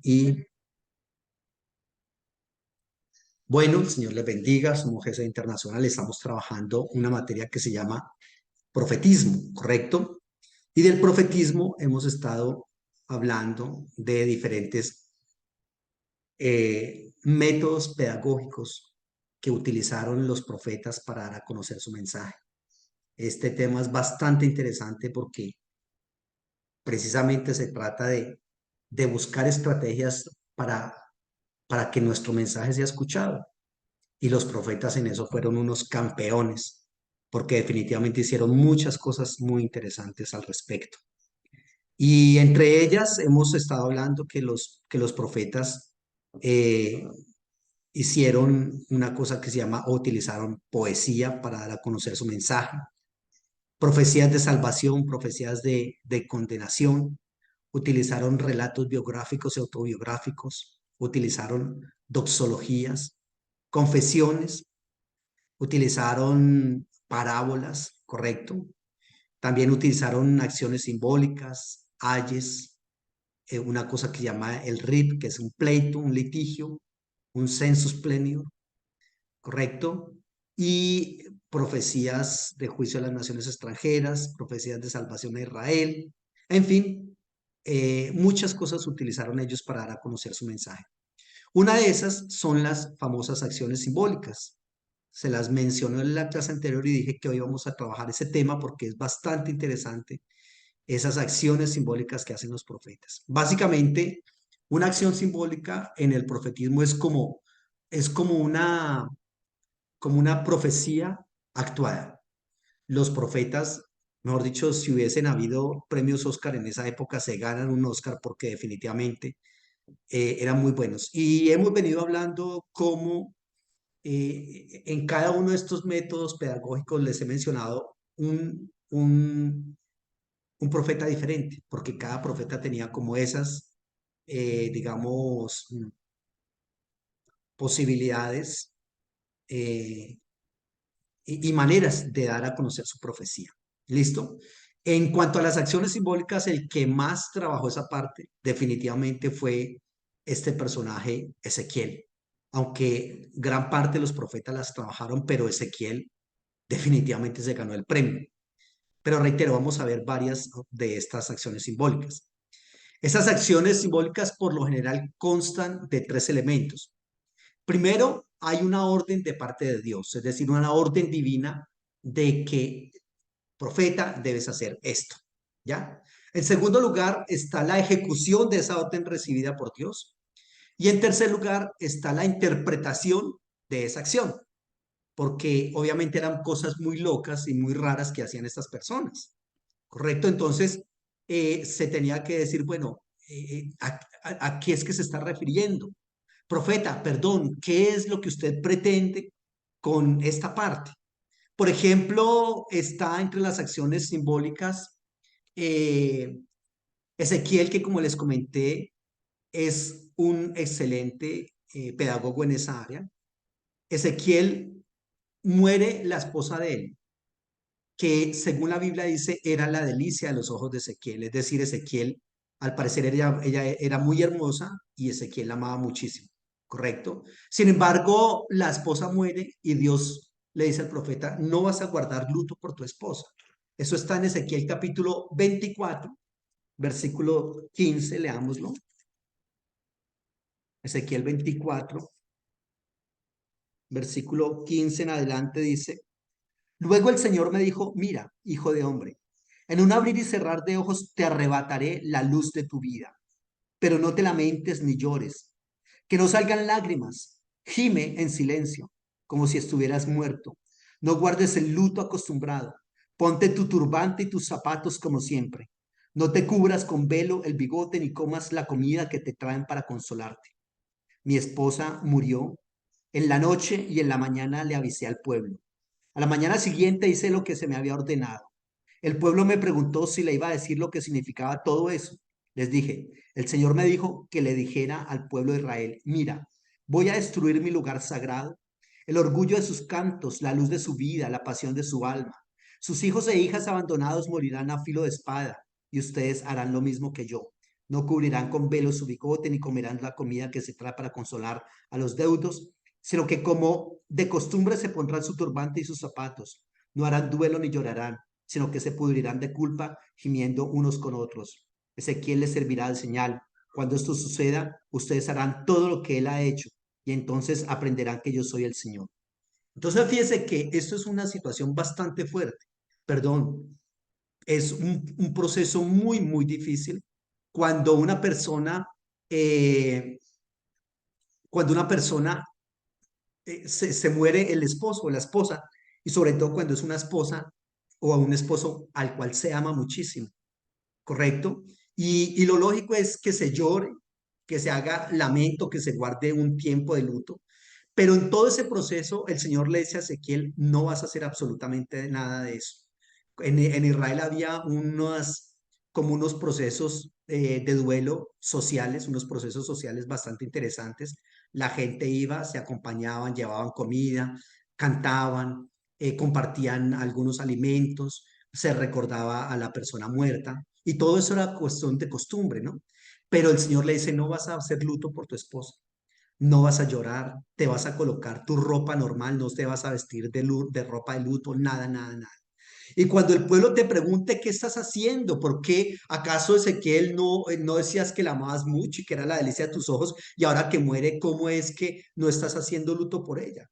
Y bueno, el Señor les bendiga, somos GESE Internacional, estamos trabajando una materia que se llama profetismo, ¿correcto? Y del profetismo hemos estado hablando de diferentes métodos pedagógicos que utilizaron los profetas para dar a conocer su mensaje. Este tema es bastante interesante porque precisamente se trata de buscar estrategias para que nuestro mensaje sea escuchado. Y los profetas en eso fueron unos campeones, porque definitivamente hicieron muchas cosas muy interesantes al respecto. Y entre ellas hemos estado hablando que los profetas eh, hicieron una cosa que se llama, o utilizaron poesía para dar a conocer su mensaje, profecías de salvación, profecías de condenación, utilizaron relatos biográficos y autobiográficos, utilizaron doxologías, confesiones, utilizaron parábolas, ¿correcto? También utilizaron acciones simbólicas, ayes, una cosa que llama el RIP, que es un pleito, un litigio, un sensus plenior, ¿correcto? Y profecías de juicio a las naciones extranjeras, profecías de salvación a Israel, en fin, muchas cosas utilizaron ellos para dar a conocer su mensaje. Una de esas son las famosas acciones simbólicas. Se las mencionó en la clase anterior y dije que hoy vamos a trabajar ese tema porque es bastante interesante esas acciones simbólicas que hacen los profetas. Básicamente, una acción simbólica en el profetismo es como una profecía actuada. Los profetas, mejor dicho, si hubiesen habido premios Oscar en esa época, se ganan un Oscar porque definitivamente eran muy buenos. Y hemos venido hablando cómo en cada uno de estos métodos pedagógicos les he mencionado un profeta diferente, porque cada profeta tenía como esas, digamos, posibilidades eh, y maneras de dar a conocer su profecía. ¿Listo? En cuanto a las acciones simbólicas, el que más trabajó esa parte definitivamente fue este personaje Ezequiel, aunque gran parte de los profetas las trabajaron, pero Ezequiel definitivamente se ganó el premio. Pero reitero, vamos a ver varias de estas acciones simbólicas. Estas acciones simbólicas por lo general constan de tres elementos. Primero, hay una orden de parte de Dios, es decir, una orden divina de que, profeta, debes hacer esto, ¿ya? En segundo lugar, está la ejecución de esa orden recibida por Dios. Y en tercer lugar, está la interpretación de esa acción, porque obviamente eran cosas muy locas y muy raras que hacían estas personas, ¿correcto? Entonces, se tenía que decir, bueno, ¿a qué es que se está refiriendo? Profeta, perdón, ¿qué es lo que usted pretende con esta parte? Por ejemplo, está entre las acciones simbólicas eh, Ezequiel, que como les comenté, es un excelente pedagogo en esa área. Ezequiel muere la esposa de él, que según la Biblia dice era la delicia de los ojos de Ezequiel, es decir, Ezequiel, al parecer ella era muy hermosa y Ezequiel la amaba muchísimo, ¿correcto? Sin embargo, la esposa muere y Dios le dice al profeta, no vas a guardar luto por tu esposa. Eso está en Ezequiel capítulo 24, versículo 15, leámoslo. Ezequiel 24, versículo 15 en adelante dice, luego el Señor me dijo, mira, hijo de hombre, en un abrir y cerrar de ojos te arrebataré la luz de tu vida, pero no te lamentes ni llores, que no salgan lágrimas, gime en silencio, como si estuvieras muerto. No guardes el luto acostumbrado, ponte tu turbante y tus zapatos como siempre. No te cubras con velo el bigote ni comas la comida que te traen para consolarte. Mi esposa murió en la noche y en la mañana le avisé al pueblo. A la mañana siguiente hice lo que se me había ordenado. El pueblo me preguntó si le iba a decir lo que significaba todo eso. Les dije, el Señor me dijo que le dijera al pueblo de Israel, mira, voy a destruir mi lugar sagrado, el orgullo de sus cantos, la luz de su vida, la pasión de su alma. Sus hijos e hijas abandonados morirán a filo de espada y ustedes harán lo mismo que yo. No cubrirán con velo su bigote, ni comerán la comida que se trae para consolar a los deudos, sino que como de costumbre se pondrán su turbante y sus zapatos. No harán duelo ni llorarán, sino que se pudrirán de culpa, gimiendo unos con otros. Ezequiel les servirá de señal. Cuando esto suceda, ustedes harán todo lo que él ha hecho, y entonces aprenderán que yo soy el Señor. Entonces, fíjese que esto es una situación bastante fuerte. Perdón, es un proceso muy, muy difícil cuando una persona, eh, cuando una persona se muere el esposo o la esposa, y sobre todo cuando es una esposa o a un esposo al cual se ama muchísimo, ¿correcto? Y lo lógico es que se llore, que se haga lamento, que se guarde un tiempo de luto. Pero en todo ese proceso, el Señor le dice a Ezequiel, no vas a hacer absolutamente nada de eso. En Israel había como unos procesos de duelo sociales, unos procesos sociales bastante interesantes. La gente iba, se acompañaban, llevaban comida, cantaban, compartían algunos alimentos, se recordaba a la persona muerta y todo eso era cuestión de costumbre, ¿no? Pero el Señor le dice, no vas a hacer luto por tu esposa, no vas a llorar, te vas a colocar tu ropa normal, no te vas a vestir de ropa de luto, nada, nada, nada. Y cuando el pueblo te pregunte qué estás haciendo, ¿por qué acaso Ezequiel no decías que la amabas mucho y que era la delicia de tus ojos y ahora que muere, cómo es que no estás haciendo luto por ella?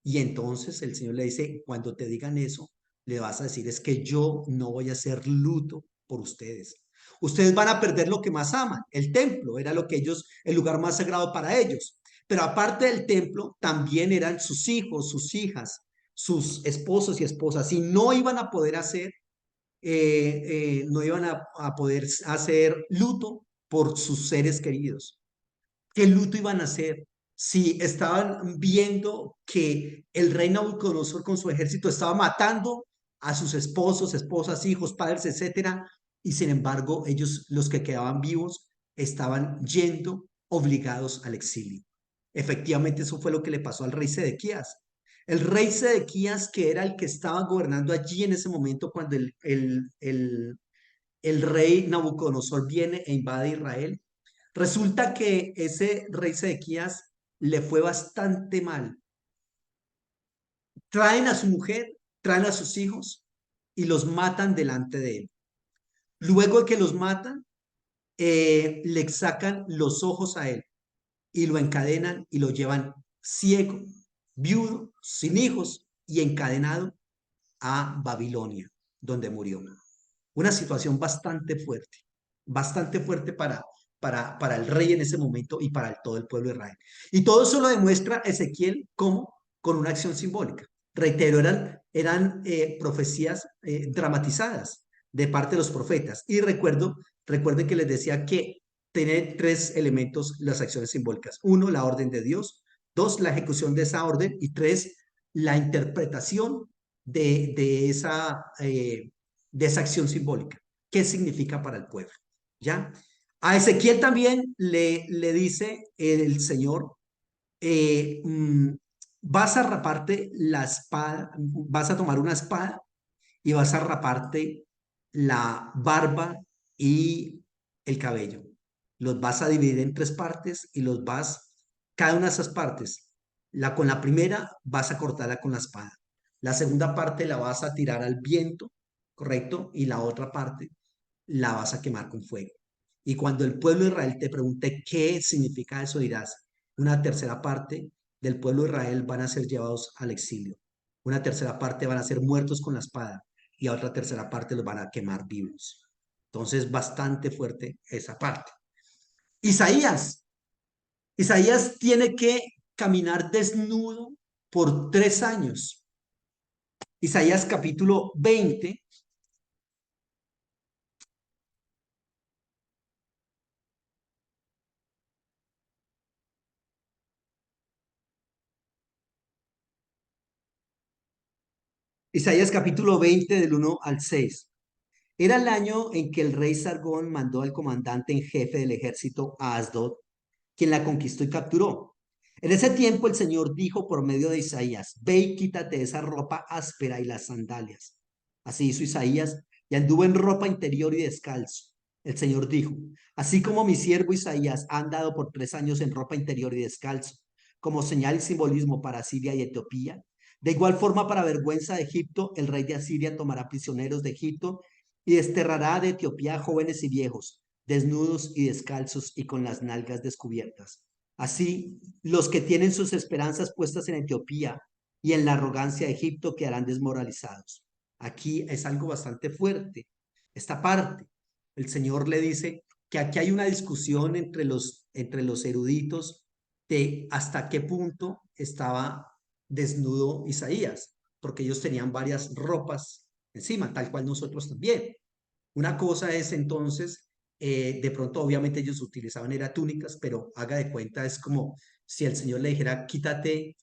Y entonces el Señor le dice, cuando te digan eso, le vas a decir, es que yo no voy a hacer luto por ustedes. Ustedes van a perder lo que más aman, el templo, era lo que ellos, el lugar más sagrado para ellos. Pero aparte del templo, también eran sus hijos, sus hijas, sus esposos y esposas, y no iban a poder hacer, no iban a poder hacer luto por sus seres queridos. ¿Qué luto iban a hacer si estaban viendo que el rey Nabucodonosor con su ejército estaba matando a sus esposos, esposas, hijos, padres, etcétera? Y sin embargo, ellos, los que quedaban vivos, estaban yendo obligados al exilio. Efectivamente, eso fue lo que le pasó al rey Sedequías. El rey Sedequías, que era el que estaba gobernando allí en ese momento cuando el rey Nabucodonosor viene e invade Israel. Resulta que ese rey Sedequías le fue bastante mal. Traen a su mujer, traen a sus hijos y los matan delante de él. Luego de que los matan, le sacan los ojos a él y lo encadenan y lo llevan ciego, viudo, sin hijos y encadenado a Babilonia, donde murió. Una situación bastante fuerte para el rey en ese momento y para todo el pueblo de Israel. Y todo eso lo demuestra Ezequiel como con una acción simbólica. Reitero, eran profecías dramatizadas de parte de los profetas. Y recuerden que les decía que tiene tres elementos las acciones simbólicas. Uno, la orden de Dios. Dos, la ejecución de esa orden. Y tres, la interpretación de esa acción simbólica. ¿Qué significa para el pueblo? ¿Ya? A Ezequiel también le dice el Señor, eh, mm, vas a raparte la espada, vas a tomar una espada y vas a raparte la barba y el cabello. Los vas a dividir en tres partes y cada una de esas partes, con la primera vas a cortarla con la espada. La segunda parte la vas a tirar al viento, ¿correcto? Y la otra parte la vas a quemar con fuego. Y cuando el pueblo de Israel te pregunte qué significa eso, dirás, una tercera parte del pueblo de Israel van a ser llevados al exilio. Una tercera parte van a ser muertos con la espada y a otra tercera parte los van a quemar vivos. Entonces, bastante fuerte esa parte. Isaías. Isaías tiene que caminar desnudo por 3 años. Isaías capítulo 20. Isaías capítulo 20 del 1 al 6. Era el año en que el rey Sargón mandó al comandante en jefe del ejército a Asdod, quien la conquistó y capturó. En ese tiempo el Señor dijo por medio de Isaías, ve y quítate esa ropa áspera y las sandalias. Así hizo Isaías y anduvo en ropa interior y descalzo. El Señor dijo, así como mi siervo Isaías ha andado por 3 años en ropa interior y descalzo, como señal y simbolismo para Siria y Etiopía, de igual forma para vergüenza de Egipto, el rey de Asiria tomará prisioneros de Egipto y desterrará de Etiopía jóvenes y viejos, desnudos y descalzos y con las nalgas descubiertas. Así, los que tienen sus esperanzas puestas en Etiopía y en la arrogancia de Egipto quedarán desmoralizados. Aquí es algo bastante fuerte, esta parte. El Señor le dice que aquí hay una discusión entre los eruditos de hasta qué punto estaba desnudo Isaías, porque ellos tenían varias ropas encima, tal cual nosotros también. Una cosa es entonces, de pronto obviamente ellos utilizaban era túnicas, pero haga de cuenta, es como si el Señor le dijera, quítate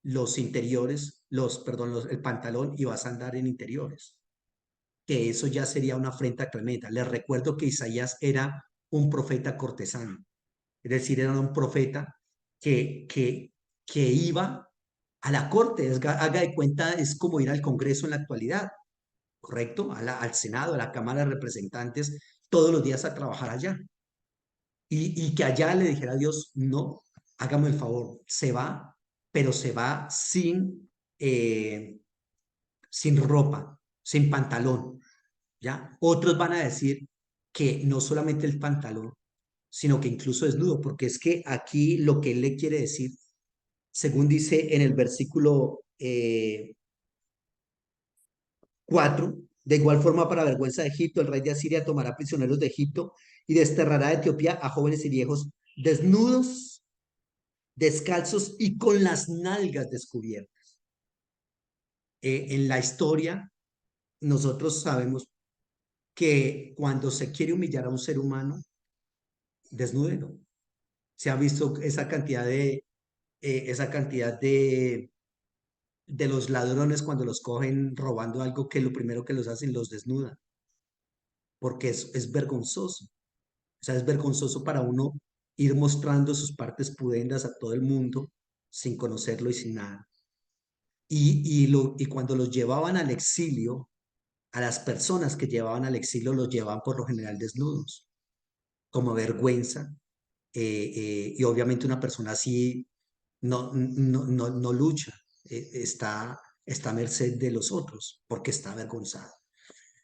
los interiores, perdón, el pantalón y vas a andar en interiores, que eso ya sería una afrenta tremenda. Les recuerdo que Isaías era un profeta cortesano, es decir, era un profeta que, que, que iba a la corte, haga de cuenta, es como ir al Congreso en la actualidad, ¿correcto? Al Senado, a la Cámara de Representantes, todos los días a trabajar allá. Y que allá le dijera a Dios, no, hágame el favor, se va, pero se va sin ropa, sin pantalón, ¿ya? Otros van a decir que no solamente el pantalón, sino que incluso desnudo, porque es que aquí lo que él le quiere decir, según dice en el versículo 4, de igual forma para vergüenza de Egipto, el rey de Asiria tomará prisioneros de Egipto y desterrará de Etiopía a jóvenes y viejos desnudos, descalzos y con las nalgas descubiertas. En la historia, nosotros sabemos que cuando se quiere humillar a un ser humano, desnúdelo. Se ha visto esa cantidad de los ladrones cuando los cogen robando algo que lo primero que los hacen los desnudan, porque es vergonzoso. O sea, es vergonzoso para uno ir mostrando sus partes pudendas a todo el mundo sin conocerlo y sin nada. Y cuando los llevaban al exilio, a las personas que llevaban al exilio los llevaban por lo general desnudos, como vergüenza. Y obviamente una persona así no lucha, está a merced de los otros porque está avergonzado.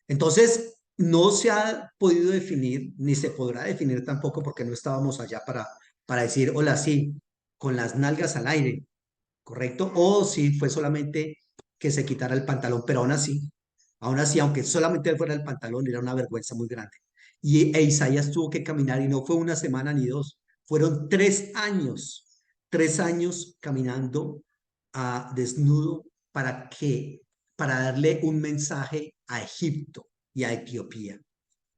Entonces, no se ha podido definir, ni se podrá definir tampoco porque no estábamos allá para decir, hola, sí, con las nalgas al aire, ¿correcto? O si fue solamente que se quitara el pantalón, pero aún así, aunque solamente fuera el pantalón, era una vergüenza muy grande. E Isaías tuvo que caminar y no fue una semana ni dos, fueron 3 años caminando desnudo para que, para darle un mensaje a Egipto y a Etiopía.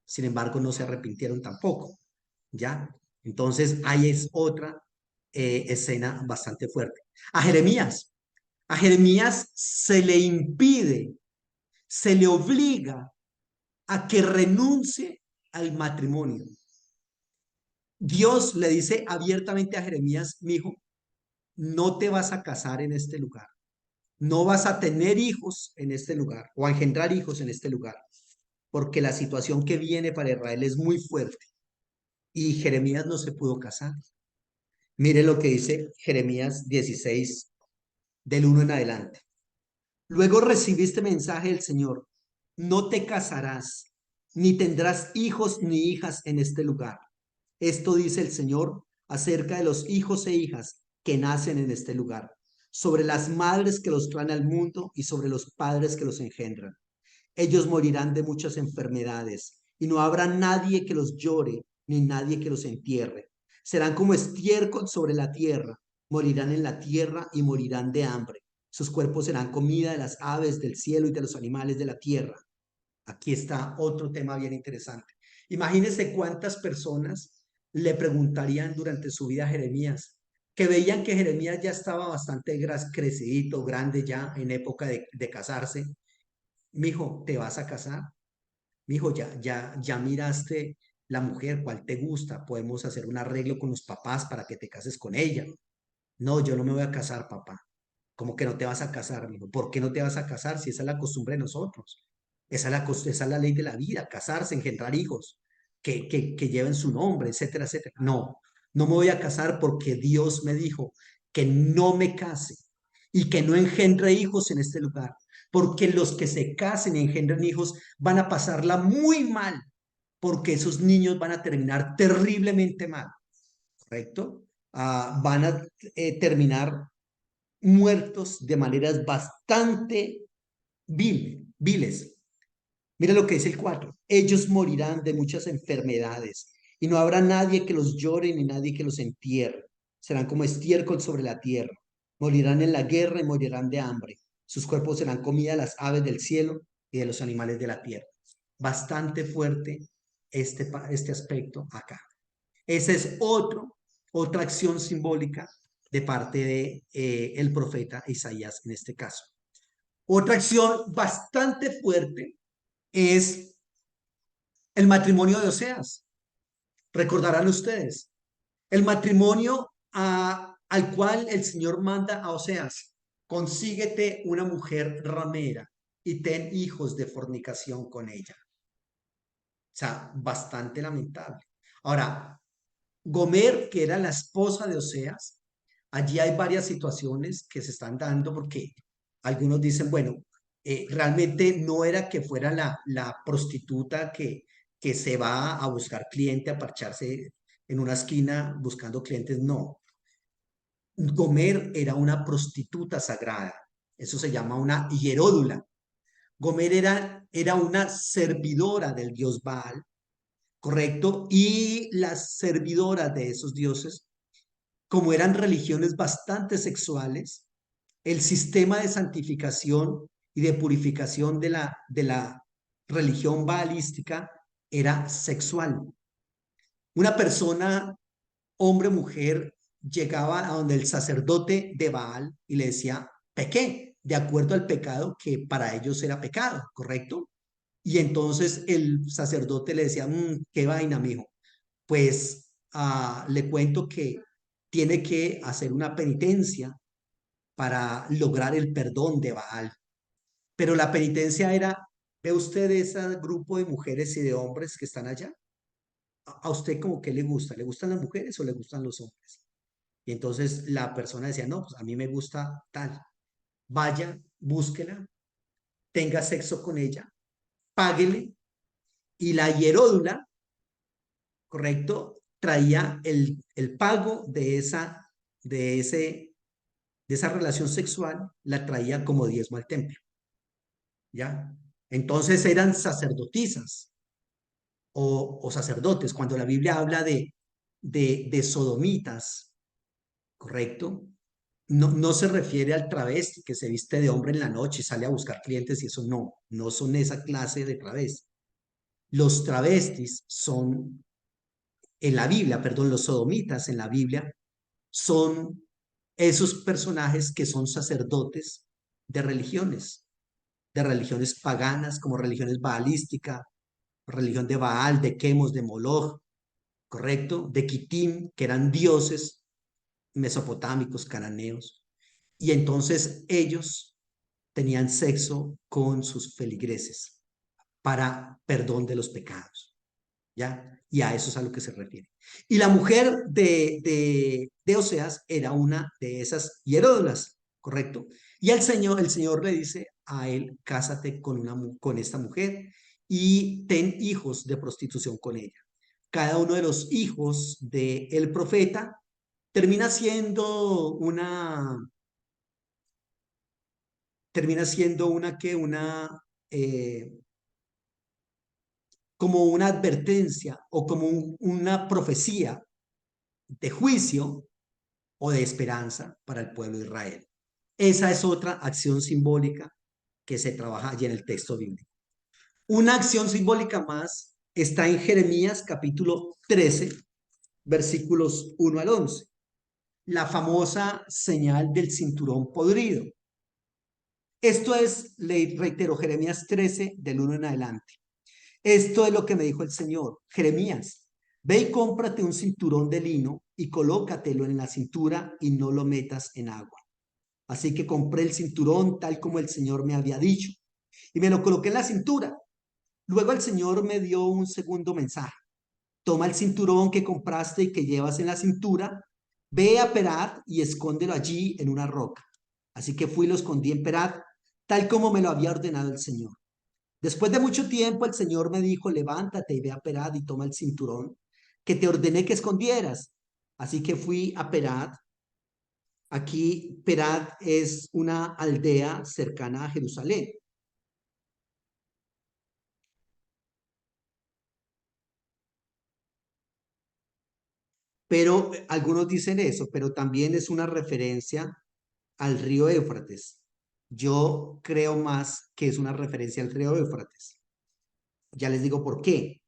Sin embargo, no se arrepintieron tampoco, ¿ya? Entonces, ahí es otra escena bastante fuerte. A Jeremías, a Jeremías se le impide, se le obliga a que renuncie al matrimonio. Dios le dice abiertamente a Jeremías, mi hijo, no te vas a casar en este lugar, no vas a tener hijos en este lugar o a engendrar hijos en este lugar, porque la situación que viene para Israel es muy fuerte y Jeremías no se pudo casar. Mire lo que dice Jeremías 16, del 1 en adelante. Luego recibiste mensaje del Señor, no te casarás, ni tendrás hijos ni hijas en este lugar. Esto dice el Señor acerca de los hijos e hijas que nacen en este lugar, sobre las madres que los traen al mundo y sobre los padres que los engendran. Ellos morirán de muchas enfermedades y no habrá nadie que los llore ni nadie que los entierre. Serán como estiércol sobre la tierra, morirán en la tierra y morirán de hambre. Sus cuerpos serán comida de las aves del cielo y de los animales de la tierra. Aquí está otro tema bien interesante. Imagínense cuántas personas le preguntarían durante su vida a Jeremías, que veían que Jeremías ya estaba bastante crecidito, grande ya en época de casarse. Mijo, ¿te vas a casar? Mijo, ya miraste la mujer, ¿cuál te gusta? Podemos hacer un arreglo con los papás para que te cases con ella. No, yo no me voy a casar, papá. ¿Cómo que no te vas a casar, mijo? ¿Por qué no te vas a casar si esa es la costumbre de nosotros? Esa es la ley de la vida, casarse, engendrar hijos. que lleven su nombre, etcétera, etcétera. No, no me voy a casar porque Dios me dijo que no me case y que no engendre hijos en este lugar, porque los que se casen y engendren hijos van a pasarla muy mal, porque esos niños van a terminar terriblemente mal, ¿correcto? Van a terminar muertos de maneras bastante viles. Mira lo que dice el 4. Ellos morirán de muchas enfermedades y no habrá nadie que los llore ni nadie que los entierre. Serán como estiércol sobre la tierra. Morirán en la guerra y morirán de hambre. Sus cuerpos serán comida de las aves del cielo y de los animales de la tierra. Bastante fuerte este aspecto acá. Esa es otra acción simbólica de parte de el profeta Isaías en este caso. Otra acción bastante fuerte es el matrimonio de Oseas. Recordarán ustedes, el matrimonio al cual el Señor manda a Oseas, consíguete una mujer ramera y ten hijos de fornicación con ella. O sea, bastante lamentable. Ahora, Gomer, que era la esposa de Oseas, allí hay varias situaciones que se están dando porque algunos dicen, bueno, realmente no era que fuera la prostituta que se va a buscar cliente, a parcharse en una esquina buscando clientes, no. Gomer era una prostituta sagrada, eso se llama una hieródula. Gomer era una servidora del dios Baal, ¿correcto? Y las servidoras de esos dioses, como eran religiones bastante sexuales, el sistema de santificación y de purificación de la religión baalística era sexual. Una persona, hombre o mujer, llegaba a donde el sacerdote de Baal y le decía, pequé, de acuerdo al pecado que para ellos era pecado, ¿correcto? Y entonces el sacerdote le decía, qué vaina, mijo. Pues le cuento que tiene que hacer una penitencia para lograr el perdón de Baal. Pero la penitencia era, ¿ve usted ese grupo de mujeres y de hombres que están allá? ¿A usted como que le gusta? ¿Le gustan las mujeres o le gustan los hombres? Y entonces la persona decía, no, pues a mí me gusta tal. Vaya, búsquela, tenga sexo con ella, páguele. Y la hieródula, ¿correcto? Traía el pago de, ese, de esa relación sexual, la traía como diezmo al templo. ¿Ya? Entonces eran sacerdotisas o sacerdotes. Cuando la Biblia habla de sodomitas, ¿correcto? No, no se refiere al travesti que se viste de hombre en la noche y sale a buscar clientes y eso no, no son esa clase de travesti. Los travestis son, en la Biblia, perdón, los sodomitas en la Biblia son esos personajes que son sacerdotes de religiones paganas como religiones baalísticas, religión de Baal, de Quemos, de Moloch, ¿correcto? De Kitim, que eran dioses mesopotámicos, cananeos. Y entonces ellos tenían sexo con sus feligreses para perdón de los pecados, ¿ya? Y a eso es a lo que se refiere. Y la mujer de Oseas era una de esas hieródolas, ¿correcto? Y el Señor le dice a él, cásate con esta mujer y ten hijos de prostitución con ella. Cada uno de los hijos del profeta termina siendo eh, como una advertencia o como una profecía de juicio o de esperanza para el pueblo de Israel. Esa es otra acción simbólica que se trabaja allí en el texto bíblico. Una acción simbólica más está en Jeremías capítulo 13, versículos 1 al 11. La famosa señal del cinturón podrido. Esto es, le reitero, Jeremías 13, del 1 en adelante. Esto es lo que me dijo el Señor. Jeremías, ve y cómprate un cinturón de lino y colócatelo en la cintura y no lo metas en agua. Así que compré el cinturón tal como el Señor me había dicho y me lo coloqué en la cintura. Luego el Señor me dio un segundo mensaje. toma el cinturón que compraste y que llevas en la cintura, ve a Perat y escóndelo allí en una roca. Así que fui y lo escondí en Perat, tal como me lo había ordenado el Señor. Después de mucho tiempo, el Señor me dijo, levántate y ve a Perat y toma el cinturón que te ordené que escondieras. Así que fui a Perat. Aquí Perat es una aldea cercana a Jerusalén. Pero algunos dicen eso, pero también es una referencia al río Éufrates. Yo creo más que es una referencia al río Éufrates. Ya les digo por qué.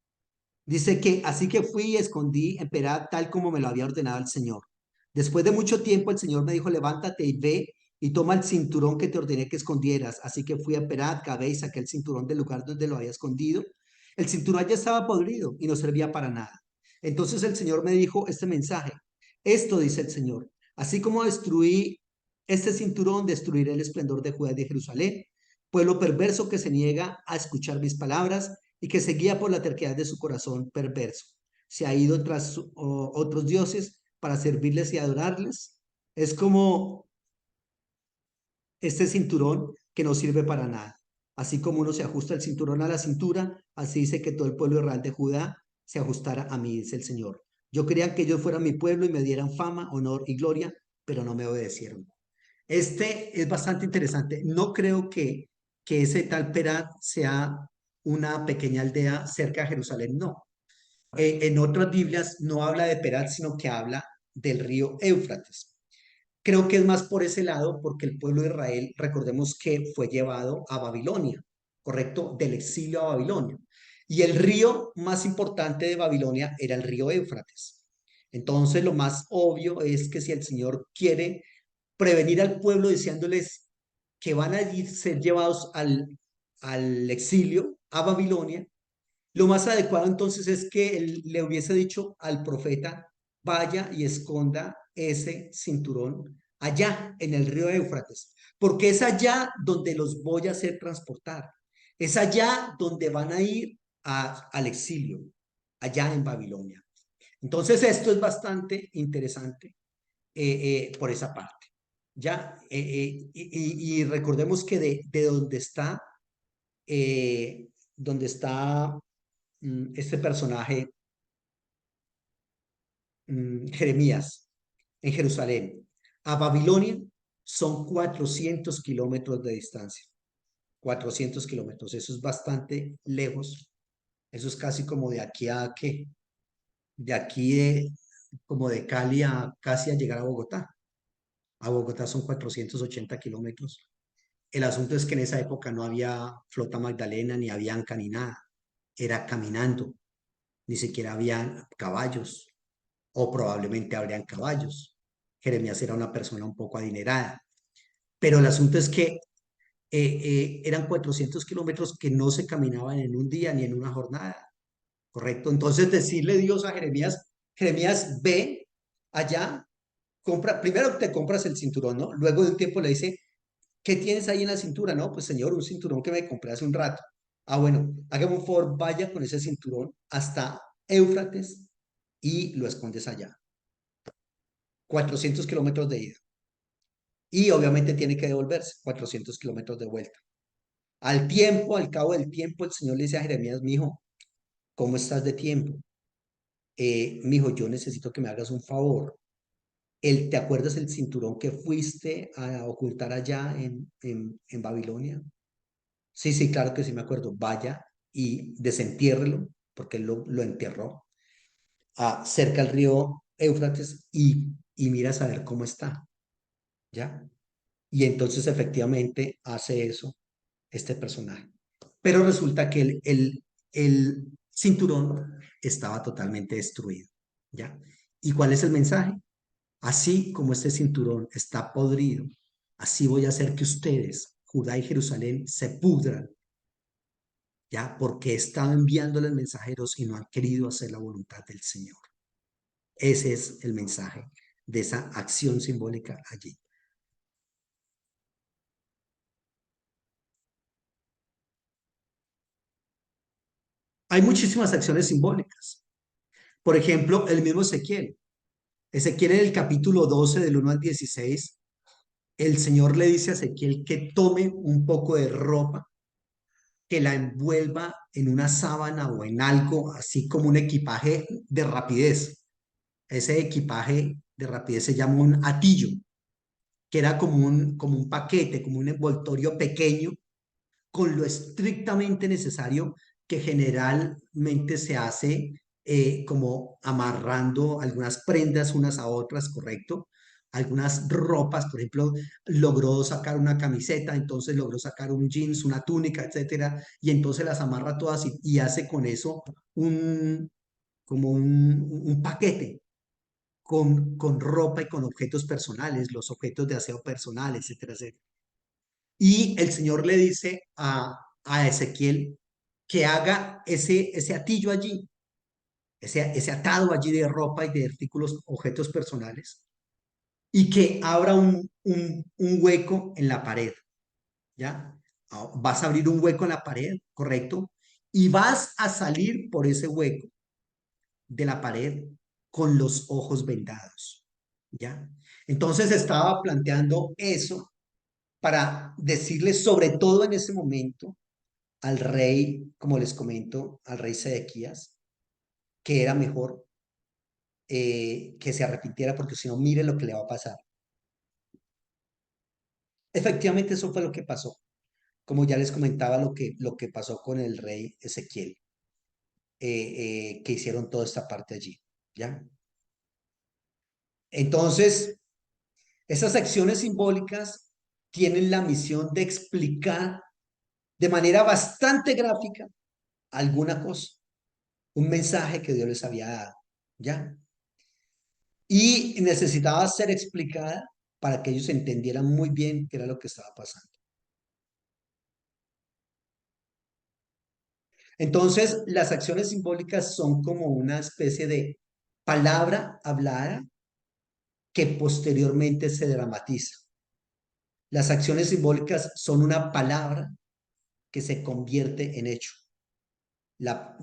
Dice que así que fui y escondí en Perat tal como me lo había ordenado el Señor. Después de mucho tiempo el Señor me dijo, levántate y ve y toma el cinturón que te ordené que escondieras. Así que fui a Perat, cavé y saqué el cinturón del lugar donde lo había escondido. El cinturón ya estaba podrido y no servía para nada. Entonces el Señor me dijo este mensaje. Esto dice el Señor. Así como destruí este cinturón, destruiré el esplendor de Judá y de Jerusalén. Pueblo perverso que se niega a escuchar mis palabras y que se guía por la terquedad de su corazón perverso. Se ha ido tras otros dioses para servirles y adorarles. Es como este cinturón que no sirve para nada. Así como uno se ajusta el cinturón a la cintura, así dice que todo el pueblo real de Judá se ajustara a mí, dice el Señor. Yo quería que ellos fueran mi pueblo y me dieran fama, honor y gloria, pero no me obedecieron. Este es bastante interesante. No creo que ese tal Perat sea una pequeña aldea cerca de Jerusalén, no. En otras Biblias no habla de Perat, sino que habla del río Éufrates. Creo que es más por ese lado, porque el pueblo de Israel, recordemos que fue llevado a Babilonia, ¿correcto? Del exilio a Babilonia. Y el río más importante de Babilonia era el río Éufrates. Entonces, lo más obvio es que si el Señor quiere prevenir al pueblo diciéndoles que van a ser llevados al exilio, a Babilonia, lo más adecuado entonces es que él le hubiese dicho al profeta, vaya y esconda ese cinturón allá en el río Éufrates, porque es allá donde los voy a hacer transportar, es allá donde van a ir al exilio, allá en Babilonia. Entonces esto es bastante interesante por esa parte. Ya, y recordemos que de donde está este personaje, Jeremías, en Jerusalén, a Babilonia son 400 kilómetros de distancia. 400 kilómetros, eso es bastante lejos. Eso es casi como de aquí a qué, de aquí como de Cali a casi a llegar a Bogotá. A Bogotá son 480 kilómetros. El asunto es que en esa época no había flota Magdalena, ni Avianca, ni nada. Era caminando, ni siquiera habían caballos, o probablemente habrían caballos. Jeremías era una persona un poco adinerada. Pero el asunto es que eran 400 kilómetros que no se caminaban en un día ni en una jornada, ¿correcto? Entonces decirle Dios a Jeremías, Jeremías ve allá, compra, primero te compras el cinturón, ¿no? Luego de un tiempo le dice, ¿qué tienes ahí en la cintura? No, pues señor, un cinturón que me compré hace un rato. Ah, bueno, hágame un favor, vaya con ese cinturón hasta Éufrates y lo escondes allá. 400 kilómetros de ida. Y obviamente tiene que devolverse 400 kilómetros de vuelta. Al tiempo, al cabo del tiempo, el Señor le dice a Jeremías, mijo, ¿cómo estás de tiempo? Mijo, yo necesito que me hagas un favor. ¿Te acuerdas el cinturón que fuiste a ocultar allá en Babilonia? Sí, sí, claro que sí me acuerdo. Vaya y desentiérrelo, porque él lo enterró cerca al río Éufrates y mira a saber cómo está, ¿ya? Y entonces efectivamente hace eso este personaje. Pero resulta que el cinturón estaba totalmente destruido, ¿ya? ¿Y cuál es el mensaje? Así como este cinturón está podrido, así voy a hacer que ustedes, Judá y Jerusalén, se pudran, ¿ya? Porque he estado enviándoles mensajeros y no han querido hacer la voluntad del Señor. Ese es el mensaje de esa acción simbólica allí. Hay muchísimas acciones simbólicas. Por ejemplo, el mismo Ezequiel. Ezequiel en el capítulo 12 del 1 al 16, el Señor le dice a Ezequiel que tome un poco de ropa, que la envuelva en una sábana o en algo, así como un equipaje de rapidez. Ese equipaje de rapidez se llama un atillo, que era como un paquete, como un envoltorio pequeño, con lo estrictamente necesario que generalmente se hace como amarrando algunas prendas unas a otras, ¿correcto? Algunas ropas, por ejemplo, logró sacar una camiseta, entonces logró sacar un jeans, una túnica, etcétera, y entonces las amarra todas y hace con eso un, como un paquete con ropa y con objetos personales, los objetos de aseo personal, etcétera, etcétera. Y el Señor le dice a Ezequiel que haga ese atillo allí, ese atado allí de ropa y de artículos, objetos personales, y que abra un hueco en la pared, ¿ya? Vas a abrir un hueco en la pared, ¿correcto? Y vas a salir por ese hueco de la pared con los ojos vendados, ¿ya? Entonces estaba planteando eso para decirle, sobre todo en ese momento, al rey, como les comento, al rey Sedequías, que era mejor que se arrepintiera porque si no, mire lo que le va a pasar. Efectivamente, eso fue lo que pasó. Como ya les comentaba, lo que pasó con el rey Ezequiel, que hicieron toda esta parte allí, ¿ya? Entonces, esas acciones simbólicas tienen la misión de explicar de manera bastante gráfica alguna cosa, un mensaje que Dios les había dado, ¿ya? Y necesitaba ser explicada para que ellos entendieran muy bien qué era lo que estaba pasando. Entonces, las acciones simbólicas son como una especie de palabra hablada que posteriormente se dramatiza. Las acciones simbólicas son una palabra que se convierte en hecho. La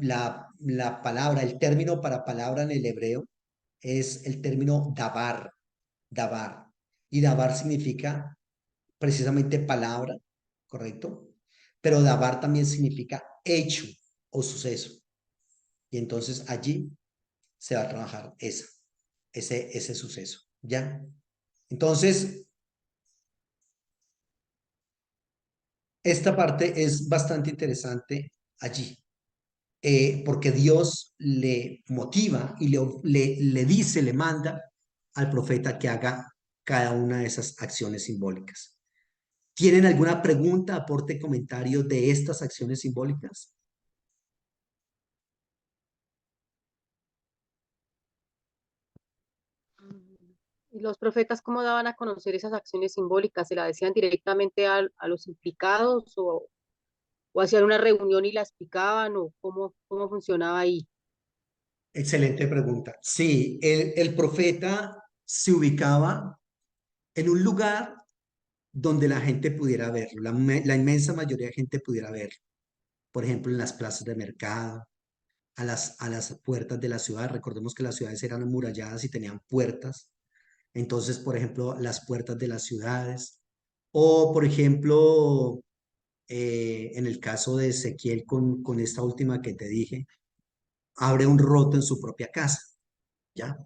palabra, el término para palabra en el hebreo es el término dabar, dabar. Y dabar significa precisamente palabra, ¿correcto? Pero dabar también significa hecho o suceso. Y entonces allí se va a trabajar ese suceso, ¿ya? Entonces, esta parte es bastante interesante allí, porque Dios le motiva y le dice, le manda al profeta que haga cada una de esas acciones simbólicas. ¿Tienen alguna pregunta, aporte, comentario de estas acciones simbólicas? ¿Y los profetas cómo daban a conocer esas acciones simbólicas? ¿Se las decían directamente a los implicados o hacían una reunión y la explicaban o cómo funcionaba ahí? Excelente pregunta. Sí, el profeta se ubicaba en un lugar donde la gente pudiera verlo, la inmensa mayoría de gente pudiera verlo. Por ejemplo, en las plazas de mercado, a las puertas de la ciudad. Recordemos que las ciudades eran amuralladas y tenían puertas. Entonces, por ejemplo, las puertas de las ciudades. O, por ejemplo, en el caso de Ezequiel con esta última que te dije, abre un roto en su propia casa, ¿ya?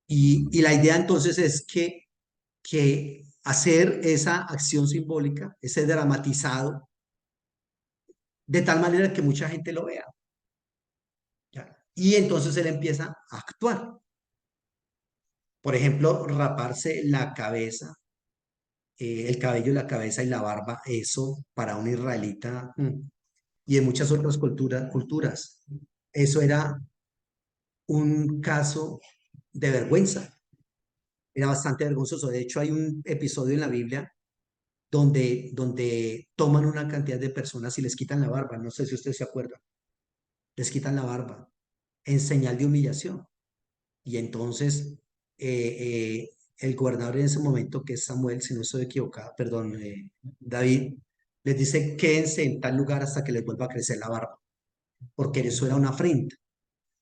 Y la idea entonces es que hacer esa acción simbólica, ese dramatizado, de tal manera que mucha gente lo vea, ¿ya? Y entonces él empieza a actuar. Por ejemplo, raparse la cabeza, el cabello, la cabeza y la barba, eso para un israelita y en muchas otras culturas, eso era un caso de vergüenza, era bastante vergonzoso. De hecho, hay un episodio en la Biblia donde toman una cantidad de personas y les quitan la barba. No sé si ustedes se acuerdan. Les quitan la barba en señal de humillación. Y entonces el gobernador en ese momento, que es Samuel, si no estoy equivocado, perdón, David, les dice quédense en tal lugar hasta que les vuelva a crecer la barba, porque eso era una afrenta.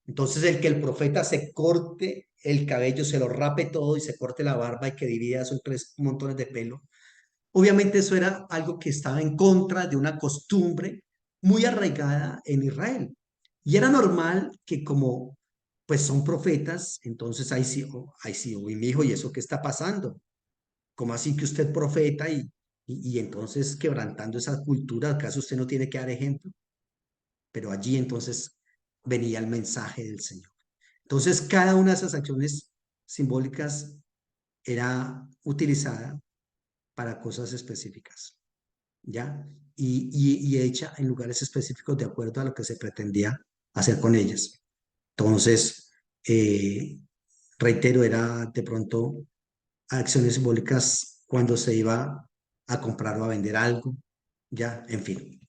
Entonces, el que el profeta se corte el cabello, se lo rape todo y se corte la barba y que divida eso en tres montones de pelo. Obviamente eso era algo que estaba en contra de una costumbre muy arraigada en Israel. Y era normal que como pues son profetas, entonces ahí sí, uy, mi hijo, ¿y eso qué está pasando? ¿Cómo así que usted profeta y entonces quebrantando esa cultura, acaso usted no tiene que dar ejemplo? Pero allí entonces venía el mensaje del Señor. Entonces cada una de esas acciones simbólicas era utilizada para cosas específicas, ¿ya? Y hecha en lugares específicos de acuerdo a lo que se pretendía hacer con ellas. Entonces, eh, reitero, era de pronto acciones simbólicas cuando se iba a comprar o a vender algo, ya, en fin.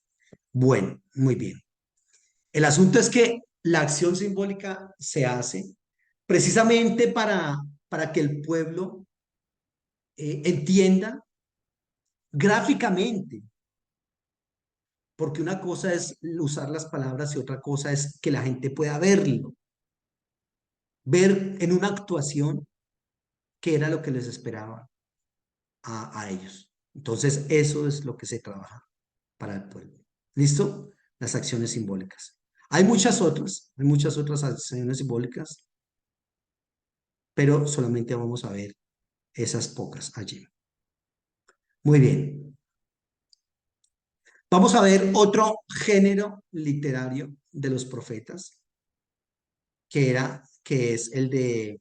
Bueno, muy bien. El asunto es que la acción simbólica se hace precisamente para que el pueblo entienda gráficamente, porque una cosa es usar las palabras y otra cosa es que la gente pueda verlo, ver en una actuación qué era lo que les esperaba a ellos. Entonces, eso es lo que se trabaja para el pueblo. ¿Listo? Las acciones simbólicas. Hay muchas otras acciones simbólicas, pero solamente vamos a ver esas pocas allí. Muy bien. Vamos a ver otro género literario de los profetas, que es el de,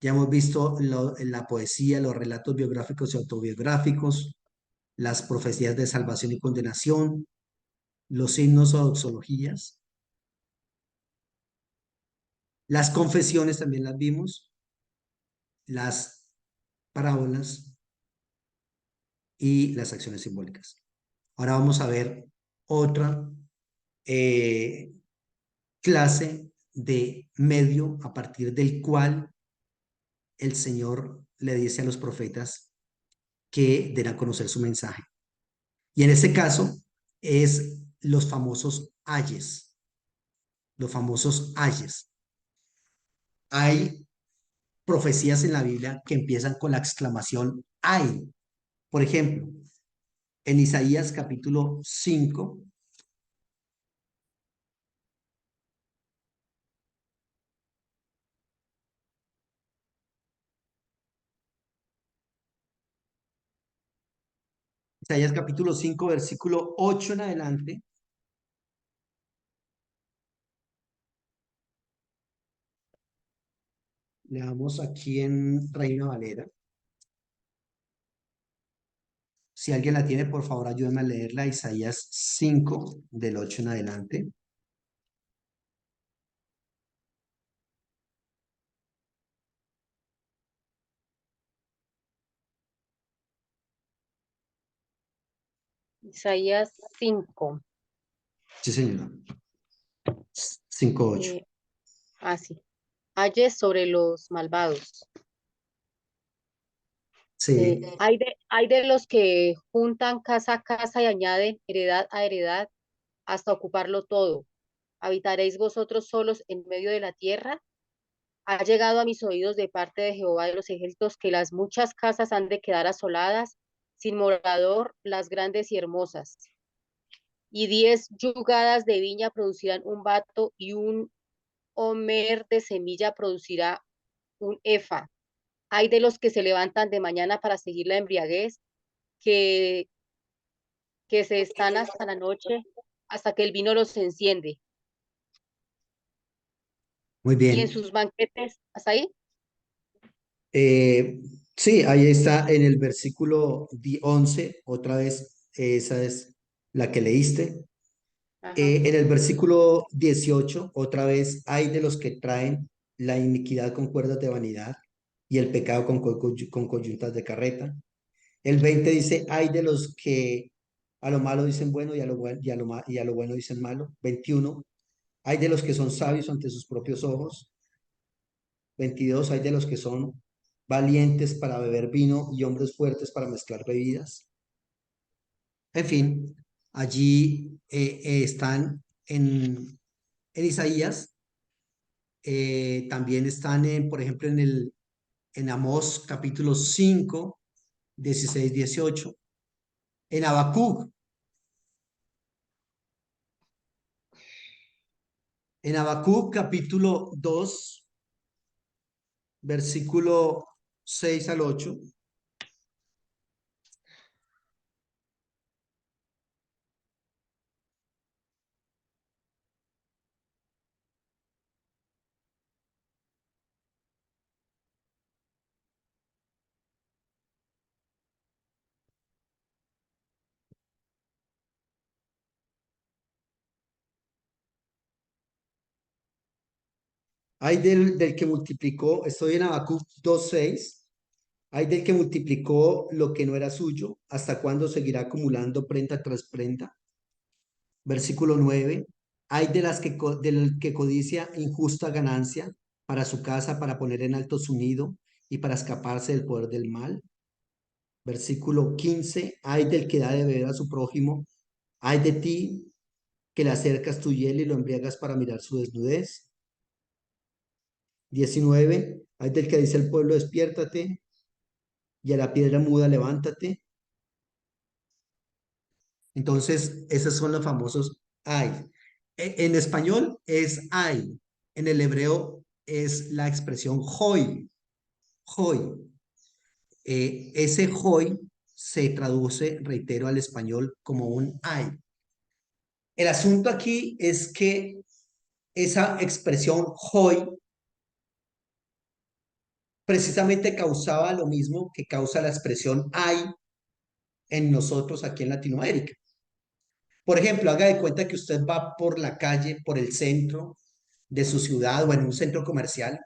ya hemos visto la poesía, los relatos biográficos y autobiográficos, las profecías de salvación y condenación, los himnos o doxologías, las confesiones también las vimos, las parábolas y las acciones simbólicas. Ahora vamos a ver otra eh, clase de medio a partir del cual el Señor le dice a los profetas que den a conocer su mensaje. Y en este caso es los famosos ayes, los famosos ayes. Hay profecías en la Biblia que empiezan con la exclamación ay. Por ejemplo, en Isaías capítulo 5, Isaías capítulo 5, versículo 8 en adelante, leamos aquí en Reina Valera. Si alguien la tiene, por favor, ayúdenme a leerla. Isaías 5, del 8 en adelante. Isaías 5. Sí, señora. 5, 8. Eh, sí. Ayes sobre los malvados. Sí, Hay de los que juntan casa a casa y añaden heredad a heredad hasta ocuparlo todo. ¿Habitaréis vosotros solos en medio de la tierra? Ha llegado a mis oídos de parte de Jehová de los ejércitos que las muchas casas han de quedar asoladas, sin morador, las grandes y hermosas. Y 10 yugadas de viña producirán un bato y un homer de semilla producirá un efa. Hay de los que se levantan de mañana para seguir la embriaguez, que, que se están hasta la noche, hasta que el vino los enciende. muy Y en bien. sus banquetes, ¿hasta ahí? Sí, ahí está en el versículo 11, otra vez, esa es la que leíste. Ajá. En el versículo 18, otra vez, hay de los que traen la iniquidad con cuerdas de vanidad y el pecado con coyuntas de carreta. El 20 dice, hay de los que a lo malo dicen bueno y a lo, y a lo bueno dicen malo. 21, hay de los que son sabios ante sus propios ojos. 22, hay de los que son valientes para beber vino y hombres fuertes para mezclar bebidas. En fin, Allí están en Isaías, también están, por ejemplo, en Amós capítulo 5, 16, 18, en Habacuc capítulo 2, versículo 6 al 8. Hay del que multiplicó, estoy en Habacuc 2:6. Hay del que multiplicó lo que no era suyo, ¿hasta cuándo seguirá acumulando prenda tras prenda? Versículo 9. Hay del que codicia injusta ganancia para su casa, para poner en alto su nido y para escaparse del poder del mal. Versículo 15. Hay del que da de beber a su prójimo. Hay de ti que le acercas tu hiel y lo embriagas para mirar su desnudez. 19. Hay del que dice al pueblo, despiértate, y a la piedra muda, levántate. Entonces, esos son los famosos hay. En español es hay. En el hebreo es la expresión hoy. Hoy. Ese hoy se traduce, reitero, al español como un hay. El asunto aquí es que esa expresión hoy precisamente causaba lo mismo que causa la expresión hay en nosotros aquí en Latinoamérica. Por ejemplo, haga de cuenta que usted va por la calle, por el centro de su ciudad o en un centro comercial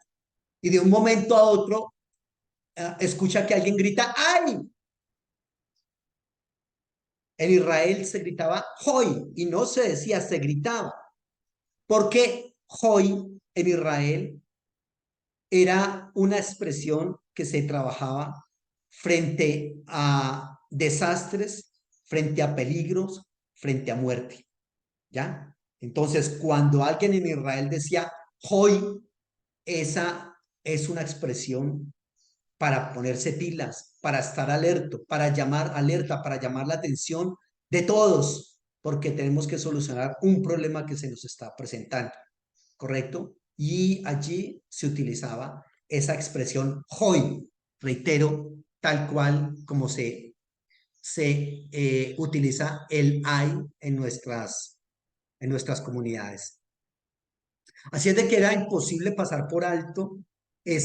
y de un momento a otro escucha que alguien grita ¡ay! En Israel se gritaba hoy y no se decía, se gritaba. Porque hoy en Israel era una expresión que se trabajaba frente a desastres, frente a peligros, frente a muerte. ¿Ya? Entonces, cuando alguien en Israel decía hoy, esa es una expresión para ponerse pilas, para estar alerta, para llamar la atención de todos, porque tenemos que solucionar un problema que se nos está presentando, ¿correcto? Y allí se utilizaba esa expresión hoy, reitero, tal cual como se utiliza el hay en nuestras comunidades. Así es de que era imposible pasar por alto el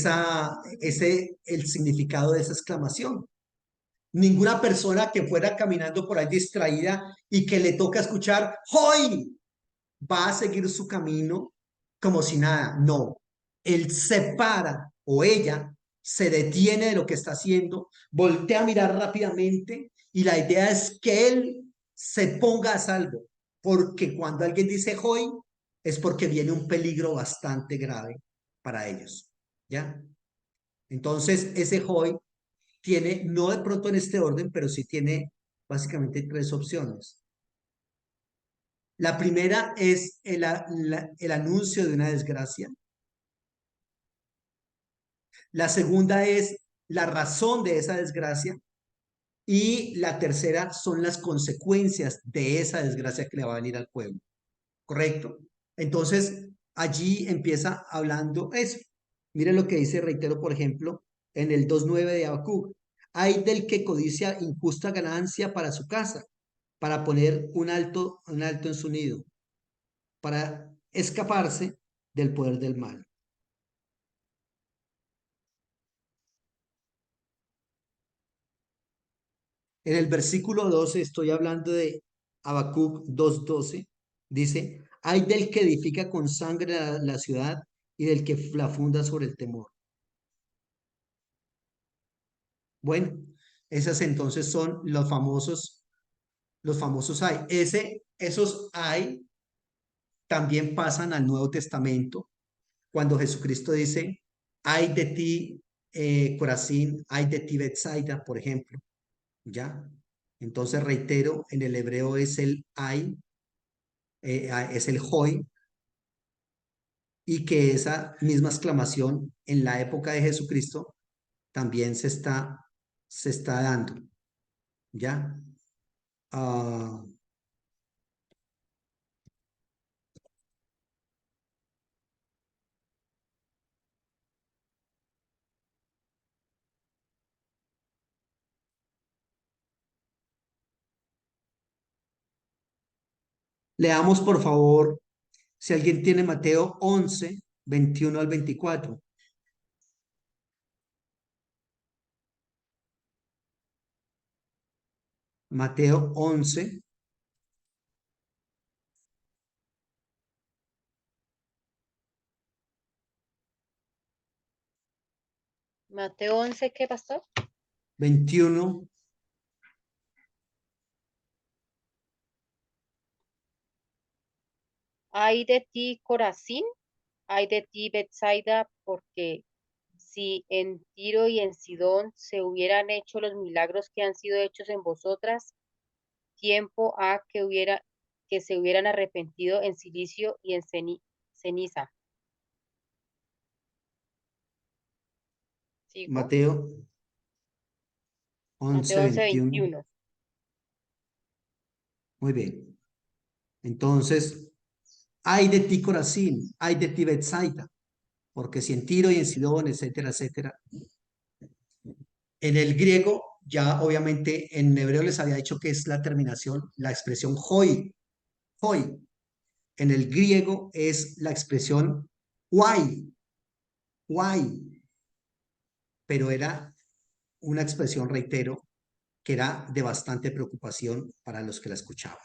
significado de esa exclamación. Ninguna persona que fuera caminando por ahí distraída y que le toca escuchar ¡Hoy! Va a seguir su camino como si nada. No. Él se para o ella se detiene de lo que está haciendo, voltea a mirar rápidamente y la idea es que él se ponga a salvo. Porque cuando alguien dice hoy, es porque viene un peligro bastante grave para ellos. ¿Ya? Entonces, ese hoy tiene, no de pronto en este orden, pero sí tiene básicamente tres opciones. La primera es el anuncio de una desgracia. La segunda es la razón de esa desgracia. Y la tercera son las consecuencias de esa desgracia que le va a venir al pueblo. ¿Correcto? Entonces, allí empieza hablando eso. Mire lo que dice, reitero, por ejemplo, en el 2:9 de Habacuc. Hay del que codicia injusta ganancia para su casa, para poner un alto en su nido, para escaparse del poder del mal. En el versículo 12, estoy hablando de Habacuc 2:12, dice, hay del que edifica con sangre la ciudad y del que la funda sobre el temor. Bueno, esas entonces son los famosos hay. Esos hay también pasan al Nuevo Testamento, cuando Jesucristo dice, hay de ti, Corazín, hay de ti, Betsaida, por ejemplo, ¿ya? Entonces, reitero, en el hebreo es el ay, es el hoy, y que esa misma exclamación en la época de Jesucristo también se está dando, ¿ya? Ah, leamos, por favor, si alguien tiene Mateo 11, 21 al 24. Mateo 11, Mateo 11, ¿qué pastor? 21. Ay de ti, Corazín, ay de ti, Betsaida, porque si en Tiro y en Sidón se hubieran hecho los milagros que han sido hechos en vosotras, tiempo ha que se hubieran arrepentido en silicio y en ceniza. ¿Sigo? Mateo 11, Mateo 11, 21. 21. Muy bien. Entonces, ay de ti, Corazín, ay de ti, Betsaida, porque si en Tiro y en Sidón, etcétera, etcétera. En el griego, ya obviamente en hebreo les había dicho que es la terminación, la expresión hoi, hoi. En el griego es la expresión guay, guay, pero era una expresión, reitero, que era de bastante preocupación para los que la escuchaban,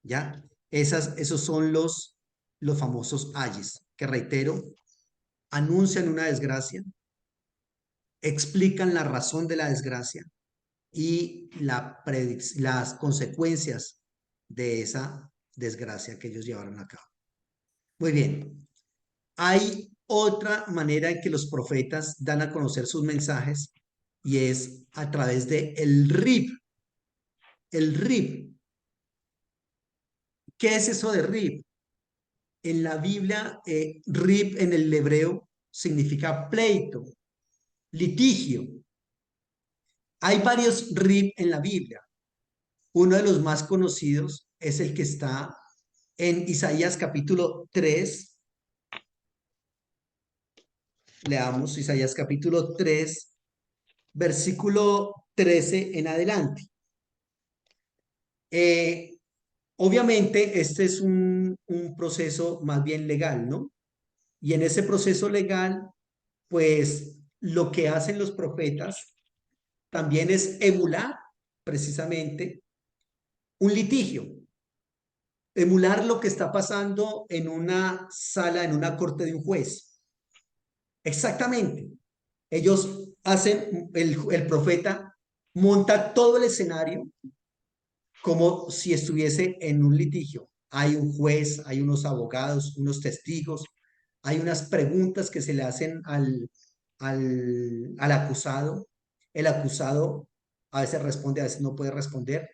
¿ya? Esos son los famosos ayes, que reitero, anuncian una desgracia, explican la razón de la desgracia y las consecuencias de esa desgracia que ellos llevaron a cabo. Muy bien. Hay otra manera en que los profetas dan a conocer sus mensajes y es a través de el rib. El rib. ¿Qué es eso de rib? En la Biblia, rib en el hebreo significa pleito, litigio. Hay varios rib en la Biblia. Uno de los más conocidos es el que está en Isaías capítulo 3. Leamos Isaías capítulo 3, versículo 13 en adelante. Eh, Obviamente, este es un proceso más bien legal, ¿no? Y en ese proceso legal, pues lo que hacen los profetas también es emular precisamente un litigio, emular lo que está pasando en una sala, en una corte de un juez. Exactamente. Ellos hacen, el profeta monta todo el escenario como si estuviese en un litigio. Hay un juez, hay unos abogados, unos testigos, hay unas preguntas que se le hacen al acusado. El acusado a veces responde, a veces no puede responder.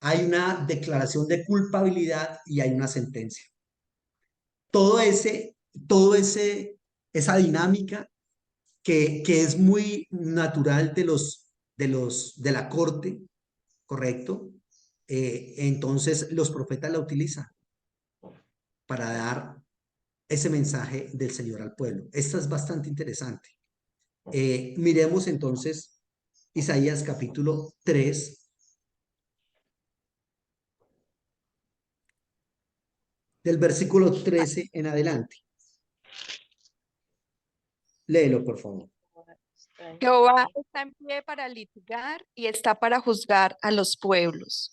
Hay una declaración de culpabilidad y hay una sentencia. Todo ese, todo ese, esa dinámica que es muy natural de la corte, ¿correcto? Entonces los profetas la utilizan para dar ese mensaje del Señor al pueblo. Esta es bastante interesante. Miremos entonces Isaías capítulo 3, del versículo 13 en adelante. Léelo, por favor. Jehová está en pie para litigar y está para juzgar a los pueblos.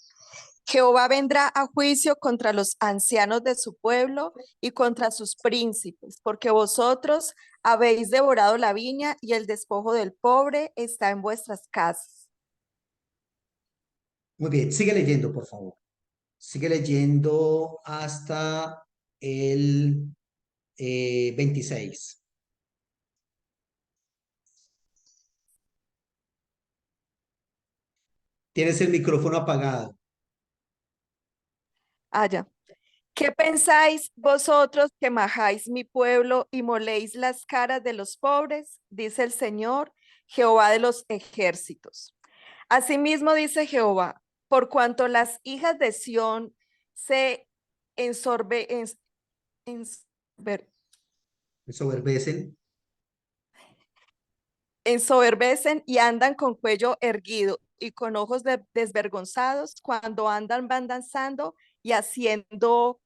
Jehová vendrá a juicio contra los ancianos de su pueblo y contra sus príncipes, porque vosotros habéis devorado la viña y el despojo del pobre está en vuestras casas. Muy bien, sigue leyendo, por favor. Sigue leyendo hasta el 26. Tienes el micrófono apagado. Allá. ¿Qué pensáis vosotros que majáis mi pueblo y moléis las caras de los pobres? Dice el Señor, Jehová de los ejércitos. Asimismo dice Jehová, por cuanto las hijas de Sión se ensorbe, ensober- Ensoberbecen. ensoberbecen y andan con cuello erguido y con ojos desvergonzados cuando andan van danzando y haciendo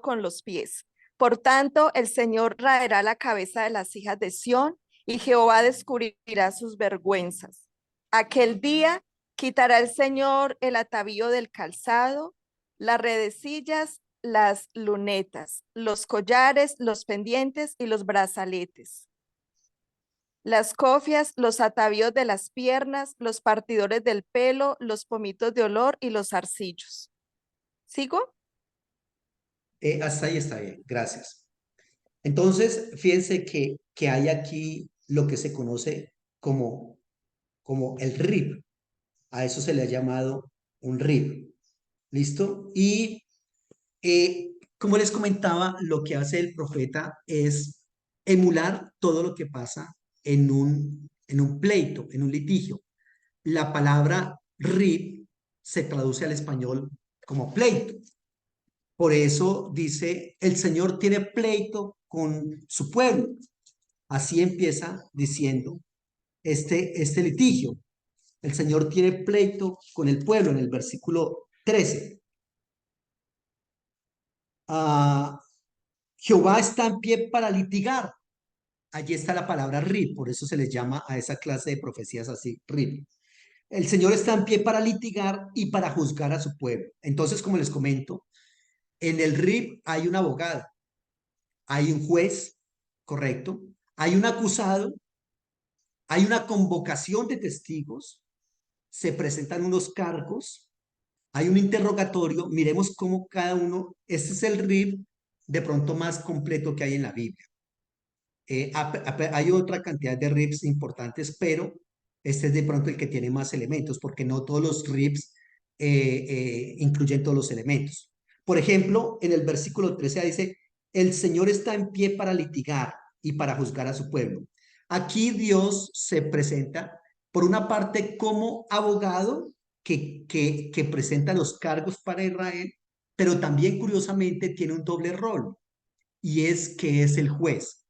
con los pies. Por tanto, el Señor raerá la cabeza de las hijas de Sión y Jehová descubrirá sus vergüenzas. Aquel día quitará el Señor el atavío del calzado, las redecillas, las lunetas, los collares, los pendientes y los brazaletes, las cofias, los atavíos de las piernas, los partidores del pelo, los pomitos de olor y los zarcillos. ¿Sigo? Hasta ahí está bien, gracias. Entonces, fíjense que hay aquí lo que se conoce como el RIP. A eso se le ha llamado un RIP. ¿Listo? Y como les comentaba, lo que hace el profeta es emular todo lo que pasa en un pleito, en un litigio. La palabra RIP se traduce al español como pleito. Por eso dice, el Señor tiene pleito con su pueblo. Así empieza diciendo este litigio. El Señor tiene pleito con el pueblo en el versículo 13. Ah, Jehová está en pie para litigar. Allí está la palabra RIP, por eso se les llama a esa clase de profecías así, RIP. El Señor está en pie para litigar y para juzgar a su pueblo. Entonces, como les comento, en el RIP hay un abogado, hay un juez, correcto, hay un acusado, hay una convocación de testigos, se presentan unos cargos, hay un interrogatorio, miremos cómo cada uno, este es el RIP de pronto más completo que hay en la Biblia. Hay otra cantidad de RIPs importantes, pero este es de pronto el que tiene más elementos, porque no todos los RIPs incluyen todos los elementos. Por ejemplo, en el versículo 13 dice, el Señor está en pie para litigar y para juzgar a su pueblo. Aquí Dios se presenta, por una parte, como abogado que presenta los cargos para Israel, pero también curiosamente tiene un doble rol, y es que es el juez.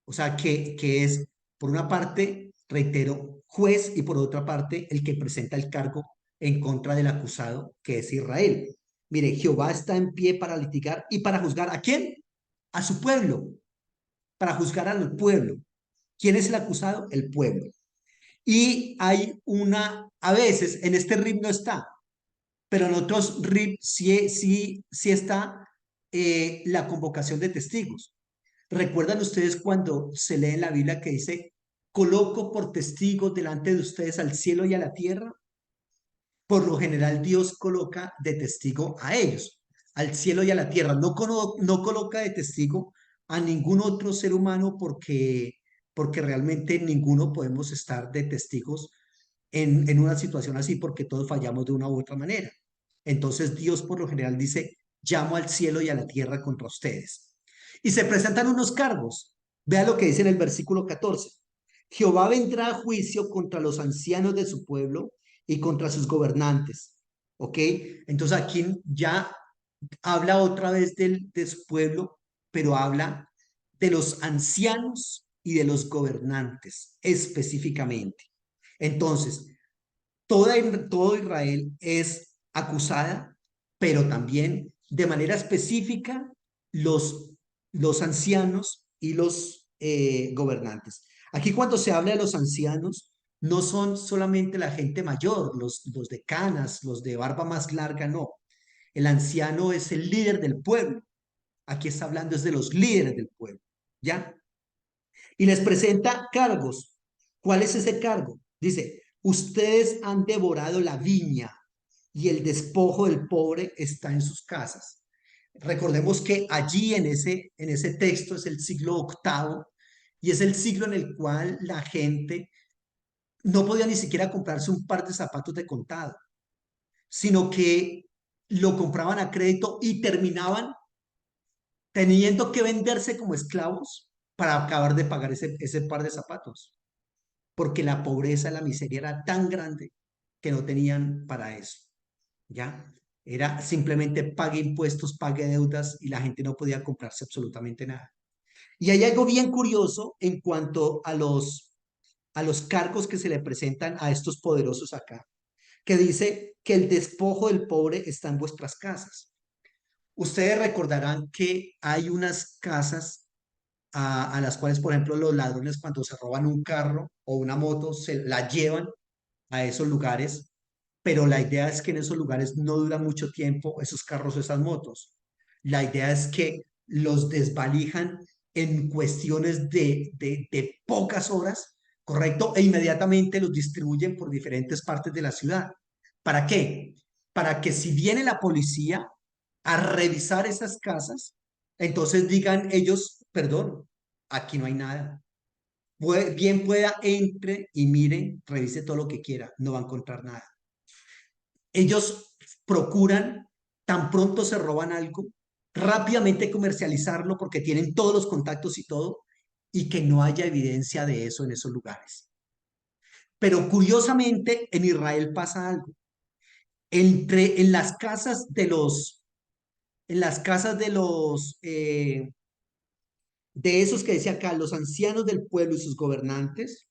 O sea, que es, por una parte, reitero, juez y por otra parte, el que presenta el cargo en contra del acusado, que es Israel. Mire, Jehová está en pie para litigar y para juzgar ¿a quién? A su pueblo, para juzgar al pueblo. ¿Quién es el acusado? El pueblo. Y hay a veces, en este RIP no está, pero en otros RIP sí está la convocación de testigos. ¿Recuerdan ustedes cuando se lee en la Biblia que dice, coloco por testigos delante de ustedes al cielo y a la tierra? Por lo general Dios coloca de testigo a ellos, al cielo y a la tierra. No coloca de testigo a ningún otro ser humano porque realmente ninguno podemos estar de testigos en una situación así porque todos fallamos de una u otra manera. Entonces Dios por lo general dice, llamo al cielo y a la tierra contra ustedes. Y se presentan unos cargos. Vea lo que dice en el versículo 14. Jehová vendrá a juicio contra los ancianos de su pueblo y contra sus gobernantes. ¿Ok? Entonces aquí ya habla otra vez de su pueblo, pero habla de los ancianos y de los gobernantes específicamente. Entonces, todo Israel es acusada, pero también de manera específica los ancianos y los gobernantes. Aquí cuando se habla de los ancianos, no son solamente la gente mayor, los de canas, los de barba más larga, no. El anciano es el líder del pueblo. Aquí está hablando es de los líderes del pueblo, ¿ya? Y les presenta cargos. ¿Cuál es ese cargo? Dice, ustedes han devorado la viña y el despojo del pobre está en sus casas. Recordemos que allí en ese texto es el siglo VIII y es el siglo en el cual la gente no podía ni siquiera comprarse un par de zapatos de contado, sino que lo compraban a crédito y terminaban teniendo que venderse como esclavos para acabar de pagar ese par de zapatos, porque la pobreza, la miseria era tan grande que no tenían para eso, ¿ya? Era simplemente pague impuestos, pague deudas y la gente no podía comprarse absolutamente nada. Y hay algo bien curioso en cuanto a los cargos que se le presentan a estos poderosos acá, que dice que el despojo del pobre está en vuestras casas. Ustedes recordarán que hay unas casas a las cuales, por ejemplo, los ladrones cuando se roban un carro o una moto, se la llevan a esos lugares, pero la idea es que en esos lugares no dura mucho tiempo esos carros o esas motos. La idea es que los desvalijan en cuestiones de pocas horas, ¿correcto? E inmediatamente los distribuyen por diferentes partes de la ciudad. ¿Para qué? Para que si viene la policía a revisar esas casas, entonces digan ellos, perdón, aquí no hay nada. Bien pueda, entre y mire, revise todo lo que quiera, no va a encontrar nada. Ellos procuran, tan pronto se roban algo, rápidamente comercializarlo porque tienen todos los contactos y todo, y que no haya evidencia de eso en esos lugares. Pero curiosamente, en Israel pasa algo. En las casas de de esos que decía acá, los ancianos del pueblo y sus gobernantes,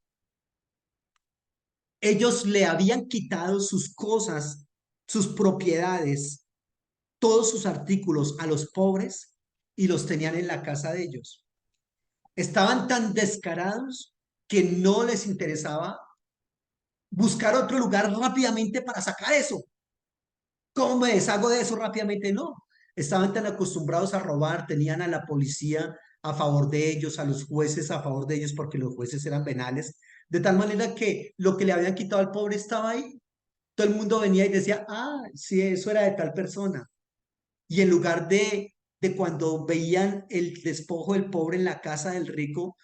ellos le habían quitado sus cosas, sus propiedades, todos sus artículos a los pobres y los tenían en la casa de ellos. Estaban tan descarados que no les interesaba buscar otro lugar rápidamente para sacar eso. ¿Cómo me deshago de eso rápidamente? No. Estaban tan acostumbrados a robar, tenían a la policía a favor de ellos, a los jueces a favor de ellos, porque los jueces eran penales, de tal manera que lo que le habían quitado al pobre estaba ahí. Todo el mundo venía y decía, ah, sí, eso era de tal persona. Y en lugar de cuando veían el despojo del pobre en la casa del rico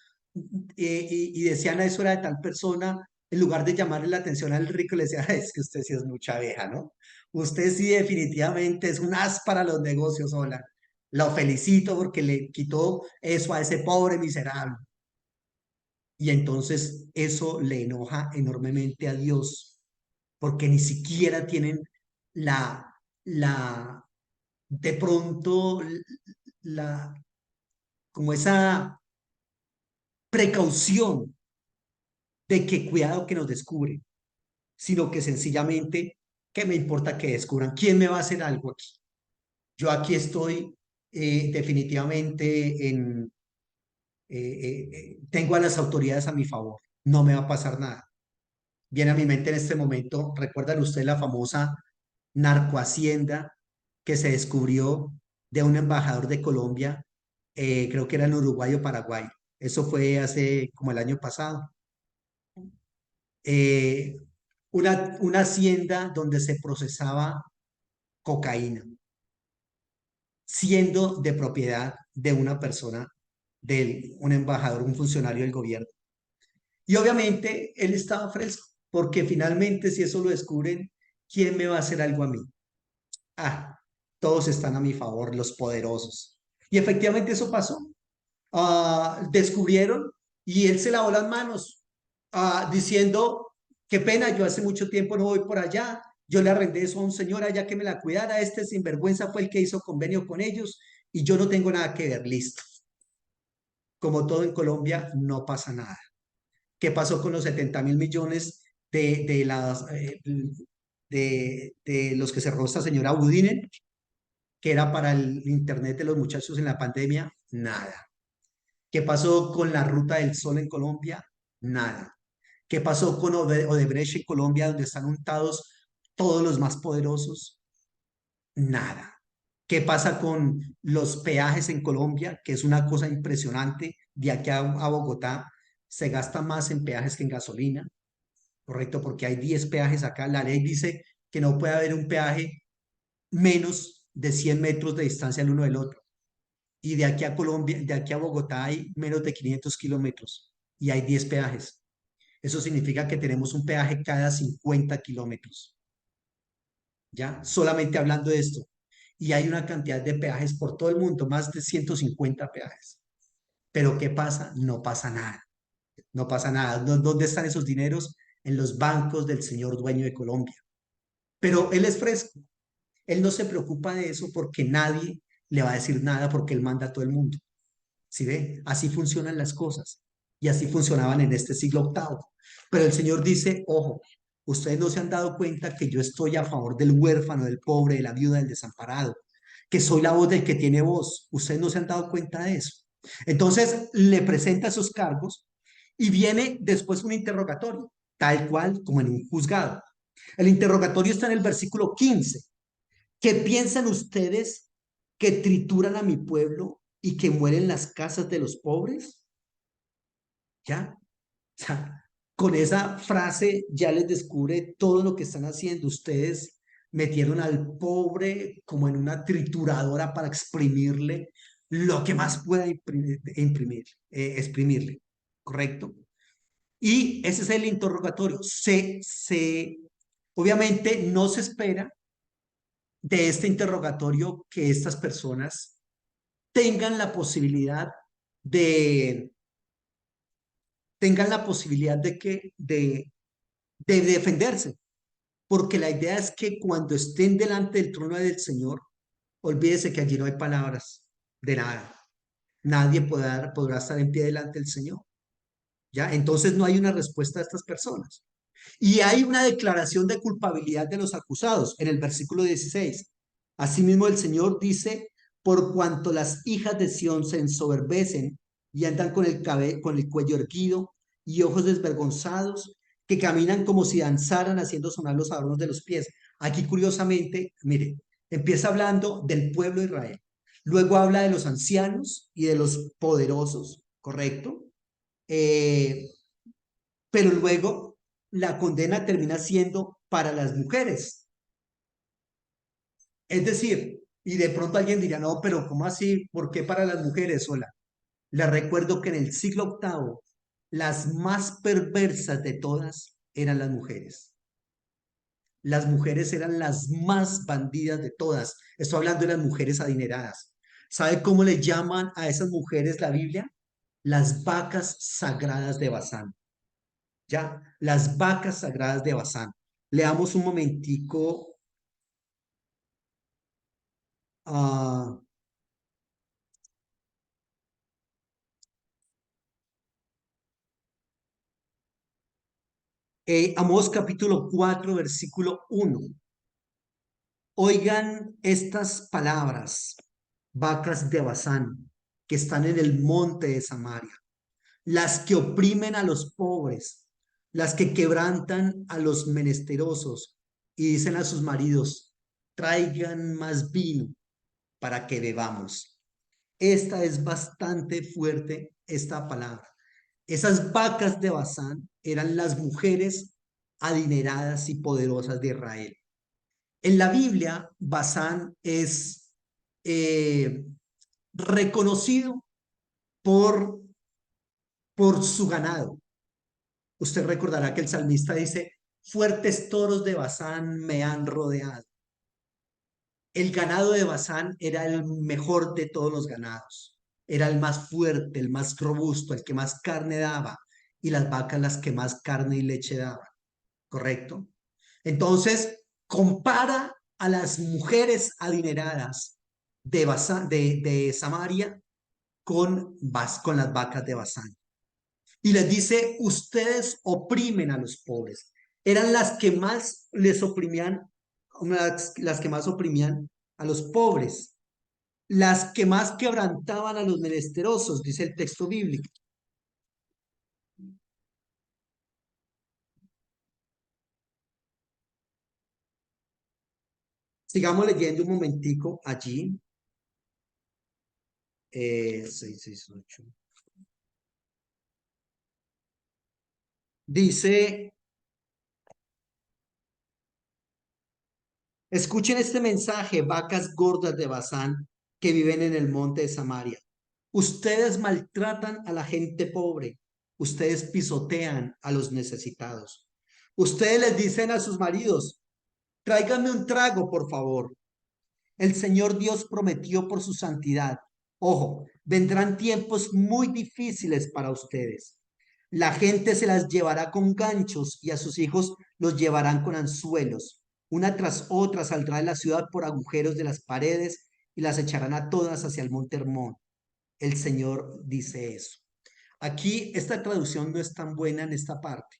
y decían, eso era de tal persona, en lugar de llamarle la atención al rico, le decían, es que usted sí es mucha abeja, ¿no? Usted sí definitivamente es un as para los negocios, hola. Lo felicito porque le quitó eso a ese pobre miserable. Y entonces eso le enoja enormemente a Dios, porque ni siquiera tienen la, la, de pronto, la, como esa precaución de que cuidado que nos descubren, sino que sencillamente, ¿qué me importa que descubran? ¿Quién me va a hacer algo aquí? Yo aquí estoy definitivamente tengo a las autoridades a mi favor, no me va a pasar nada. Viene a mi mente en este momento, ¿recuerdan ustedes la famosa narcohacienda que se descubrió de un embajador de Colombia? Creo que era en Uruguay o Paraguay. Eso fue hace como el año pasado. Eh, una hacienda donde se procesaba cocaína, siendo de propiedad de una persona, de un embajador, un funcionario del gobierno. Y obviamente él estaba fresco, porque finalmente si eso lo descubren, ¿quién me va a hacer algo a mí? Ah, todos están a mi favor, los poderosos. Y efectivamente eso pasó. Descubrieron y él se lavó las manos diciendo, qué pena, yo hace mucho tiempo no voy por allá, yo le arrendé eso a un señor allá que me la cuidara, este sinvergüenza fue el que hizo convenio con ellos y yo no tengo nada que ver, listo. Como todo en Colombia, no pasa nada. ¿Qué pasó con los 70.000 millones de los que cerró esta señora Budinen, que era para el internet de los muchachos en la pandemia? Nada. ¿Qué pasó con la Ruta del Sol en Colombia? Nada. ¿Qué pasó con Odebrecht en Colombia, donde están untados todos los más poderosos? Nada. ¿Qué pasa con los peajes en Colombia? Que es una cosa impresionante. De aquí a Bogotá se gasta más en peajes que en gasolina, ¿correcto? Porque hay 10 peajes acá. La ley dice que no puede haber un peaje menos de 100 metros de distancia el uno del otro. Y de aquí a Colombia, de aquí a Bogotá hay menos de 500 kilómetros y hay 10 peajes. Eso significa que tenemos un peaje cada 50 kilómetros, ¿ya? Solamente hablando de esto. Y hay una cantidad de peajes por todo el mundo, más de 150 peajes. Pero ¿qué pasa? No pasa nada. No pasa nada. ¿Dónde están esos dineros? En los bancos del señor dueño de Colombia. Pero él es fresco. Él no se preocupa de eso porque nadie le va a decir nada porque él manda a todo el mundo. ¿Sí ve? Así funcionan las cosas. Y así funcionaban en este siglo octavo. Pero el Señor dice, ojo, ustedes no se han dado cuenta que yo estoy a favor del huérfano, del pobre, de la viuda, del desamparado, que soy la voz del que tiene voz. Ustedes no se han dado cuenta de eso. Entonces le presenta esos cargos y viene después un interrogatorio, tal cual como en un juzgado. El interrogatorio está en el versículo 15. ¿Qué piensan ustedes que trituran a mi pueblo y que mueren las casas de los pobres? ¿Ya? O sea, con esa frase ya les descubre todo lo que están haciendo. Ustedes metieron al pobre como en una trituradora para exprimirle lo que más pueda exprimirle. ¿Correcto? Y ese es el interrogatorio. Obviamente no se espera de este interrogatorio que estas personas tengan la posibilidad de, tengan la posibilidad de defenderse, porque la idea es que cuando estén delante del trono del Señor, olvídese que allí no hay palabras de nada. Nadie podrá estar en pie delante del Señor. ¿Ya? Entonces no hay una respuesta a estas personas. Y hay una declaración de culpabilidad de los acusados en el versículo 16. Asimismo, el Señor dice, por cuanto las hijas de Sión se ensoberbecen y andan con el cuello erguido y ojos desvergonzados, que caminan como si danzaran haciendo sonar los adornos de los pies. Aquí, curiosamente, mire, empieza hablando del pueblo de Israel. Luego habla de los ancianos y de los poderosos, ¿correcto? Eh, pero luego la condena termina siendo para las mujeres. Es decir, y de pronto alguien dirá, no, pero ¿cómo así? ¿Por qué para las mujeres sola? Les recuerdo que en el siglo octavo, las más perversas de todas eran las mujeres. Las mujeres eran las más bandidas de todas. Estoy hablando de las mujeres adineradas. ¿Sabe cómo le llaman a esas mujeres la Biblia? Las vacas sagradas de Basán. ¿Ya? Las vacas sagradas de Basán. Leamos un momentico a Amós capítulo 4, versículo 1. Oigan estas palabras, vacas de Basán, que están en el monte de Samaria, las que oprimen a los pobres, las que quebrantan a los menesterosos y dicen a sus maridos, traigan más vino para que bebamos. Esta es bastante fuerte, esta palabra. Esas vacas de Basán eran las mujeres adineradas y poderosas de Israel. En la Biblia, Basán es eh, reconocido por, por su ganado. Usted recordará que el salmista dice, fuertes toros de Basán me han rodeado. El ganado de Basán era el mejor de todos los ganados. Era el más fuerte, el más robusto, el que más carne daba. Y las vacas las que más carne y leche daban. ¿Correcto? Entonces, compara a las mujeres adineradas de Samaria con las vacas de Basán. Y les dice, ustedes oprimen a los pobres. Eran las que más les oprimían, las que más oprimían a los pobres, las que más quebrantaban a los menesterosos, dice el texto bíblico. Sigamos leyendo un momentico allí. 668. Dice, escuchen este mensaje, vacas gordas de Basán que viven en el monte de Samaria. Ustedes maltratan a la gente pobre ustedes pisotean a los necesitados. Ustedes les dicen a sus maridos, tráiganme un trago, por favor. El Señor Dios prometió por su santidad. Ojo, vendrán tiempos muy difíciles para ustedes. La gente se las llevará con ganchos y a sus hijos los llevarán con anzuelos. Una tras otra saldrá de la ciudad por agujeros de las paredes y las echarán a todas hacia el monte Hermón. El Señor dice eso. Aquí esta traducción no es tan buena en esta parte,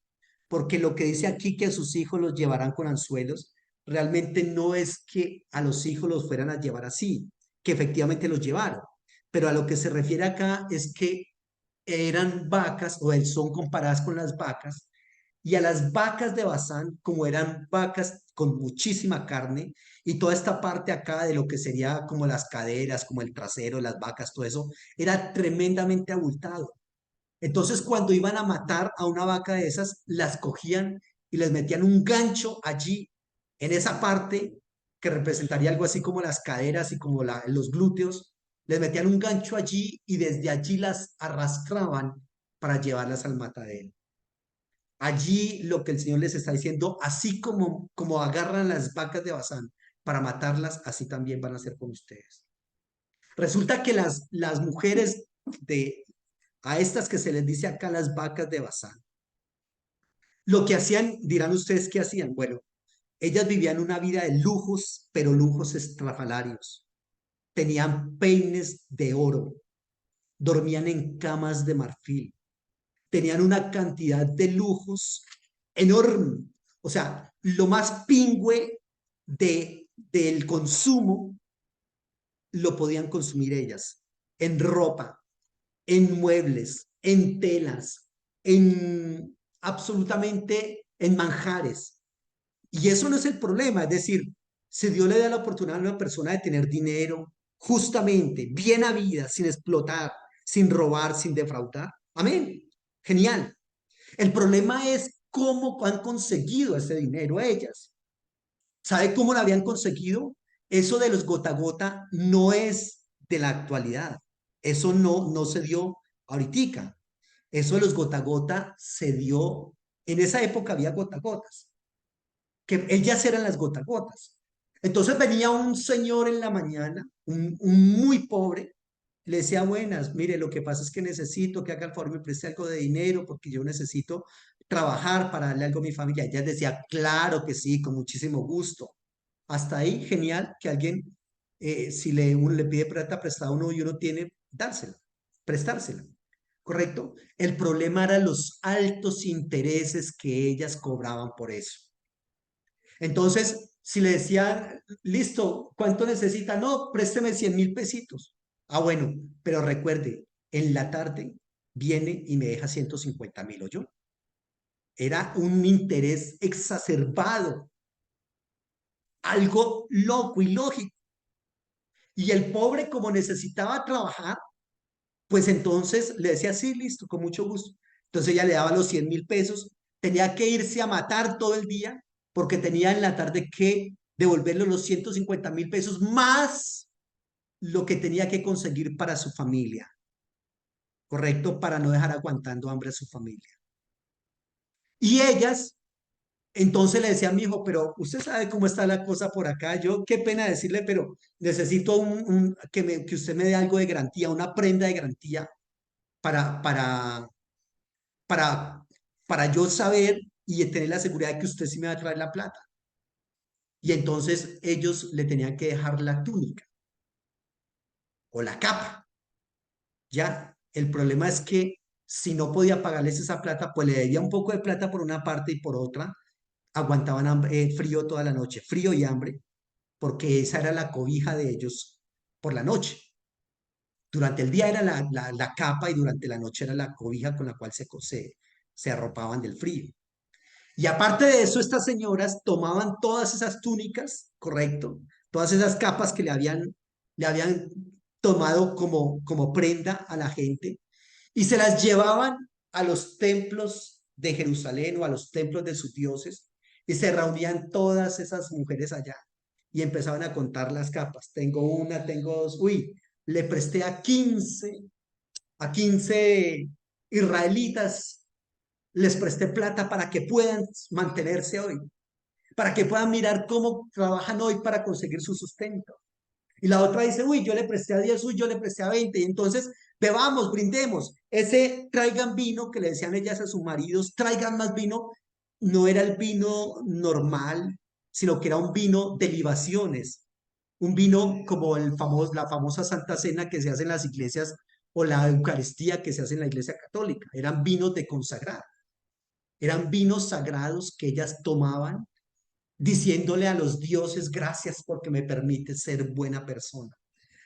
porque lo que dice aquí que a sus hijos los llevarán con anzuelos, realmente no es que a los hijos los fueran a llevar así, que efectivamente los llevaron, pero a lo que se refiere acá es que eran vacas o son comparadas con las vacas y a las vacas de Bazán, como eran vacas con muchísima carne y toda esta parte acá de lo que sería como las caderas, como el trasero, las vacas, todo eso, era tremendamente abultado. Entonces, cuando iban a matar a una vaca de esas, las cogían y les metían un gancho allí, en esa parte que representaría algo así como las caderas y como los glúteos, les metían un gancho allí y desde allí las arrastraban para llevarlas al matadero. Allí lo que el Señor les está diciendo, así como agarran las vacas de Bazán para matarlas, así también van a hacer con ustedes. Resulta que las mujeres a estas que se les dice acá las vacas de Bazán, lo que hacían, dirán ustedes qué hacían. Bueno, ellas vivían una vida de lujos, pero lujos estrafalarios. Tenían peines de oro, dormían en camas de marfil, tenían una cantidad de lujos enorme. O sea, lo más pingüe del consumo lo podían consumir ellas, en ropa, en muebles, en telas, en absolutamente en manjares. Y eso no es el problema, es decir, si Dios le da la oportunidad a una persona de tener dinero, justamente, bien a vida, sin explotar, sin robar, sin defraudar, amén, genial. El problema es cómo han conseguido ese dinero ellas. ¿Sabe cómo lo habían conseguido? Eso de los gota a gota no es de la actualidad. Eso no se dio ahorita. Eso de los gota a gota se dio, en esa época había gota a gotas, que ellas eran las gota a gotas. Entonces venía un señor en la mañana, un muy pobre, le decía, buenas, mire, lo que pasa es que necesito que haga el favor, me preste algo de dinero porque yo necesito trabajar para darle algo a mi familia. Ella decía, claro que sí, con muchísimo gusto. Hasta ahí, genial que alguien, si uno le pide plata prestada a uno y uno tiene, dársela, prestársela. ¿Correcto? El problema eran los altos intereses que ellas cobraban por eso. Entonces, si le decían, listo, ¿cuánto necesita? No, présteme 100.000 pesitos. Ah, bueno, pero recuerde, en la tarde viene y me deja 150.000, ¿oyó? Era un interés exacerbado, algo loco y lógico. Y el pobre, como necesitaba trabajar, pues entonces le decía, sí, listo, con mucho gusto. Entonces ella le daba los 100.000 pesos, tenía que irse a matar todo el día porque tenía en la tarde que devolverle los 150.000 pesos más lo que tenía que conseguir para su familia, ¿correcto? Para no dejar aguantando hambre a su familia. Y ellas, entonces le decía a mi hijo, pero usted sabe cómo está la cosa por acá, yo qué pena decirle, pero necesito que usted me dé algo de garantía, una prenda de garantía para, para, para, para yo saber y tener la seguridad de que usted sí me va a traer la plata. Y entonces ellos le tenían que dejar la túnica o la capa. Ya, el problema es que si no podía pagarles esa plata, pues le debía un poco de plata por una parte y por otra, aguantaban frío toda la noche, frío y hambre, porque esa era la cobija de ellos por la noche. Durante el día era la capa y durante la noche era la cobija con la cual se arropaban del frío. Y aparte de eso, estas señoras tomaban todas esas túnicas, correcto, todas esas capas que le habían tomado como prenda a la gente y se las llevaban a los templos de Jerusalén o a los templos de sus dioses y se reunían todas esas mujeres allá y empezaban a contar las capas. Tengo una, tengo dos, uy, le presté a 15 israelitas, les presté plata para que puedan mantenerse hoy, para que puedan mirar cómo trabajan hoy para conseguir su sustento. Y la otra dice, uy, yo le presté a 10, uy, yo le presté a 20. Y entonces, bebamos, brindemos. Ese traigan vino que le decían ellas a sus maridos, traigan más vino, no era el vino normal, sino que era un vino de libaciones. Un vino como la famosa Santa Cena que se hace en las iglesias o la Eucaristía que se hace en la iglesia católica. Eran vinos de consagrar. Eran vinos sagrados que ellas tomaban diciéndole a los dioses, gracias porque me permites ser buena persona.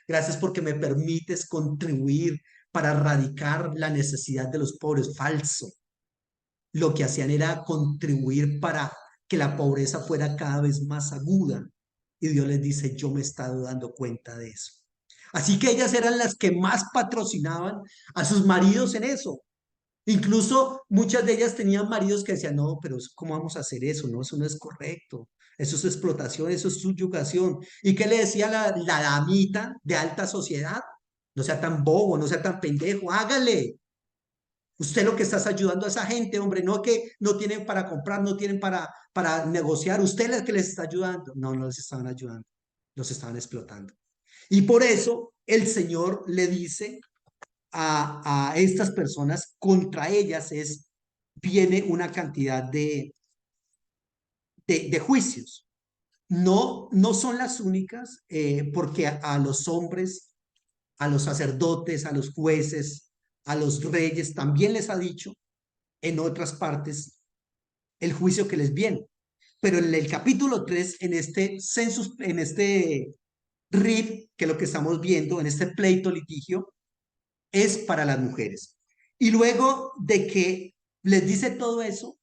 Gracias porque me permites contribuir para erradicar la necesidad de los pobres. Falso. Lo que hacían era contribuir para que la pobreza fuera cada vez más aguda. Y Dios les dice, yo me he estado dando cuenta de eso. Así que ellas eran las que más patrocinaban a sus maridos en eso. Incluso muchas de ellas tenían maridos que decían, no, pero ¿cómo vamos a hacer eso? No, eso no es correcto. Eso es explotación, eso es subyugación. ¿Y qué le decía la damita de alta sociedad? No sea tan bobo, no sea tan pendejo, hágale. Usted lo que está es ayudando a esa gente, hombre, no que no tienen para comprar, no tienen para negociar. Usted es el que les está ayudando. No, no les estaban ayudando, los estaban explotando. Y por eso el Señor le dice a estas personas, contra ellas viene una cantidad de juicios. No, no son las únicas, porque a los hombres, a los sacerdotes, a los jueces, a los reyes, también les ha dicho en otras partes el juicio que les viene. Pero en el capítulo 3, en este census, en este RIF, que es lo que estamos viendo, en este pleito litigio, es para las mujeres. Y luego de que les dice todo eso,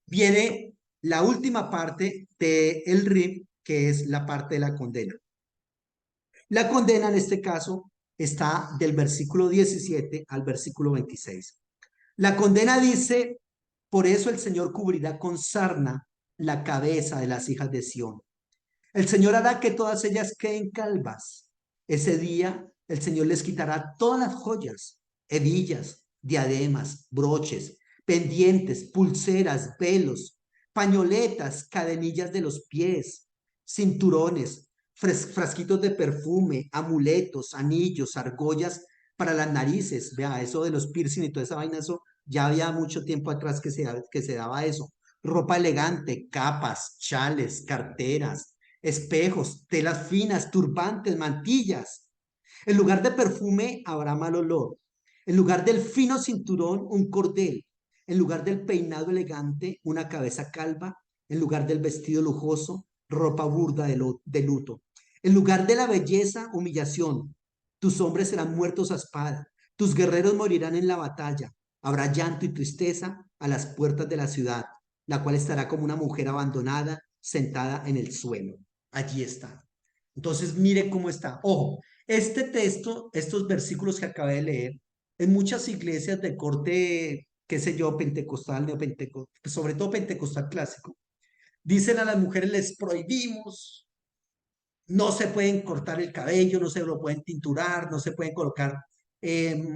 viene la última parte del RIF, que es la parte de la condena. La condena en este caso está del versículo 17 al versículo 26. La condena dice, por eso el Señor cubrirá con sarna la cabeza de las hijas de Sión. El Señor hará que todas ellas queden calvas. Ese día el Señor les quitará todas las joyas, hebillas, diademas, broches, pendientes, pulseras, velos, pañoletas, cadenillas de los pies, cinturones, frasquitos de perfume, amuletos, anillos, argollas para las narices. Vea, eso de los piercing y toda esa vaina, eso ya había mucho tiempo atrás que se daba eso. Ropa elegante, capas, chales, carteras, espejos, telas finas, turbantes, mantillas. En lugar de perfume habrá mal olor. En lugar del fino cinturón, un cordel. En lugar del peinado elegante, una cabeza calva. En lugar del vestido lujoso, ropa burda de luto. En lugar de la belleza, humillación. Tus hombres serán muertos a espada. Tus guerreros morirán en la batalla. Habrá llanto y tristeza a las puertas de la ciudad, la cual estará como una mujer abandonada, sentada en el suelo. Allí está. Entonces, mire cómo está. Ojo, este texto, estos versículos que acabé de leer, en muchas iglesias de corte, qué sé yo, pentecostal, neopentecostal, sobre todo pentecostal clásico, dicen a las mujeres, les prohibimos, no se pueden cortar el cabello, no se lo pueden tinturar, no se pueden colocar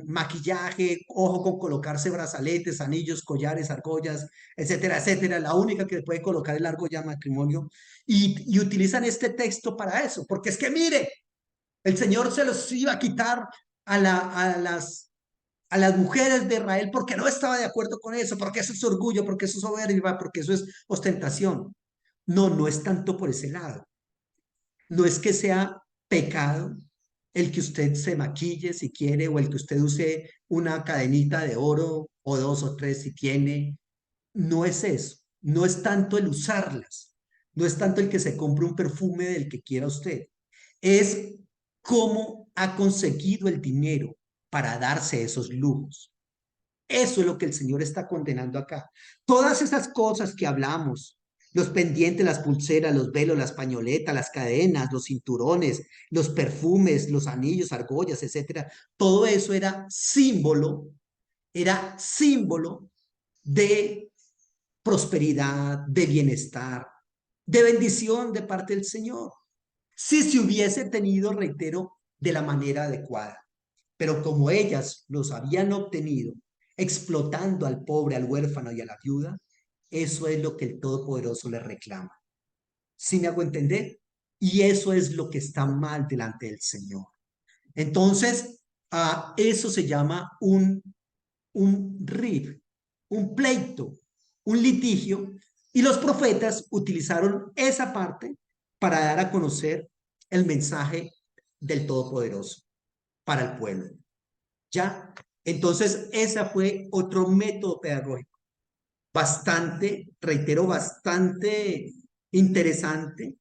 maquillaje, ojo con colocarse brazaletes, anillos, collares, argollas, etcétera, etcétera. La única que puede colocar el argolla matrimonio y utilizan este texto para eso, porque es que mire, el Señor se los iba a quitar a las mujeres de Israel porque no estaba de acuerdo con eso, porque eso es orgullo, porque eso es soberbia, porque eso es ostentación. No, no es tanto por ese lado. No es que sea pecado el que usted se maquille si quiere, o el que usted use una cadenita de oro o dos o tres si tiene. No es eso. No es tanto el usarlas. No es tanto el que se compre un perfume del que quiera usted. Es cómo ha conseguido el dinero para darse esos lujos. Eso es lo que el Señor está condenando acá. Todas esas cosas que hablamos, los pendientes, las pulseras, los velos, las pañoletas, las cadenas, los cinturones, los perfumes, los anillos, argollas, etcétera, todo eso era símbolo de prosperidad, de bienestar, de bendición de parte del Señor. Si se hubiese tenido, reitero, de la manera adecuada. Pero como ellas los habían obtenido explotando al pobre, al huérfano y a la viuda, eso es lo que el Todopoderoso le reclama. ¿Sí me hago entender? Y eso es lo que está mal delante del Señor. Entonces, eso se llama un rif, un pleito, un litigio, y los profetas utilizaron esa parte para dar a conocer el mensaje del Todopoderoso para el pueblo. ¿Ya? Entonces, ese fue otro método pedagógico, bastante, reitero, bastante interesante,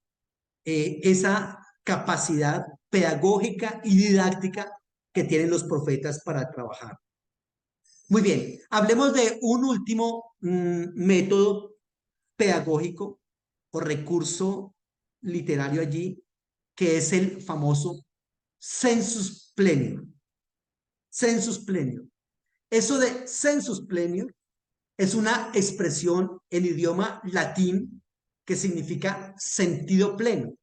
esa capacidad pedagógica y didáctica que tienen los profetas para trabajar. Muy bien, hablemos de un último método pedagógico o recurso literario allí, que es el famoso sensus plenior. Sensus plenior. Eso de sensus plenior es una expresión en idioma latín que significa sentido pleno.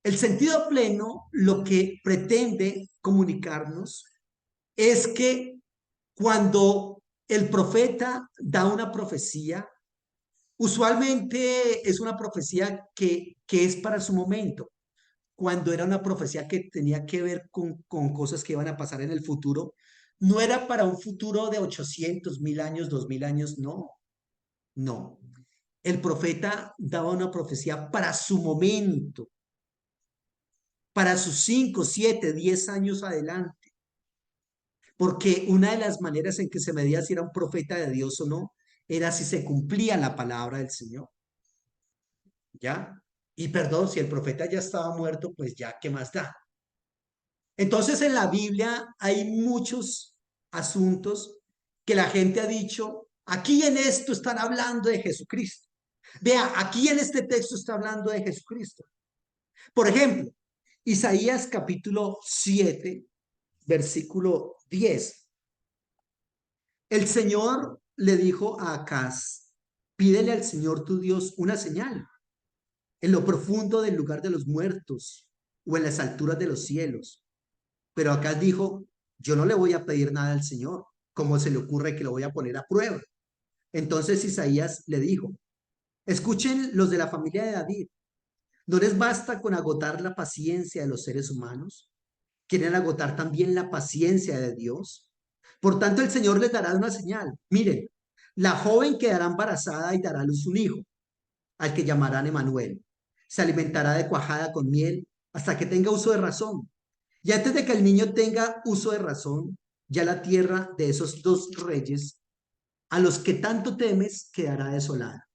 El sentido pleno lo que pretende comunicarnos es que cuando el profeta da una profecía, usualmente es una profecía que es para su momento. Cuando era una profecía que tenía que ver con cosas que iban a pasar en el futuro, no era para un futuro de 800.000 años, 2000 años, no, no. El profeta daba una profecía para su momento, para sus 5, 7, 10 años adelante. Porque una de las maneras en que se medía si era un profeta de Dios o no, era si se cumplía la palabra del Señor. ¿Ya? Y perdón, si el profeta ya estaba muerto, pues ya, ¿qué más da? Entonces en la Biblia hay muchos asuntos que la gente ha dicho, aquí en esto están hablando de Jesucristo. Vea, aquí en este texto está hablando de Jesucristo. Por ejemplo, Isaías capítulo 7, versículo 10. El Señor le dijo a Acaz, pídele al Señor tu Dios una señal en lo profundo del lugar de los muertos o en las alturas de los cielos. Pero Acaz dijo, yo no le voy a pedir nada al Señor. ¿Cómo se le ocurre que lo voy a poner a prueba? Entonces Isaías le dijo, escuchen los de la familia de David. ¿No les basta con agotar la paciencia de los seres humanos? ¿Quieren agotar también la paciencia de Dios? Por tanto, el Señor les dará una señal. Miren, la joven quedará embarazada y dará a luz un hijo, al que llamarán Emanuel. Se alimentará de cuajada con miel hasta que tenga uso de razón. Y antes de que el niño tenga uso de razón, ya la tierra de esos dos reyes, a los que tanto temes, quedará desolada.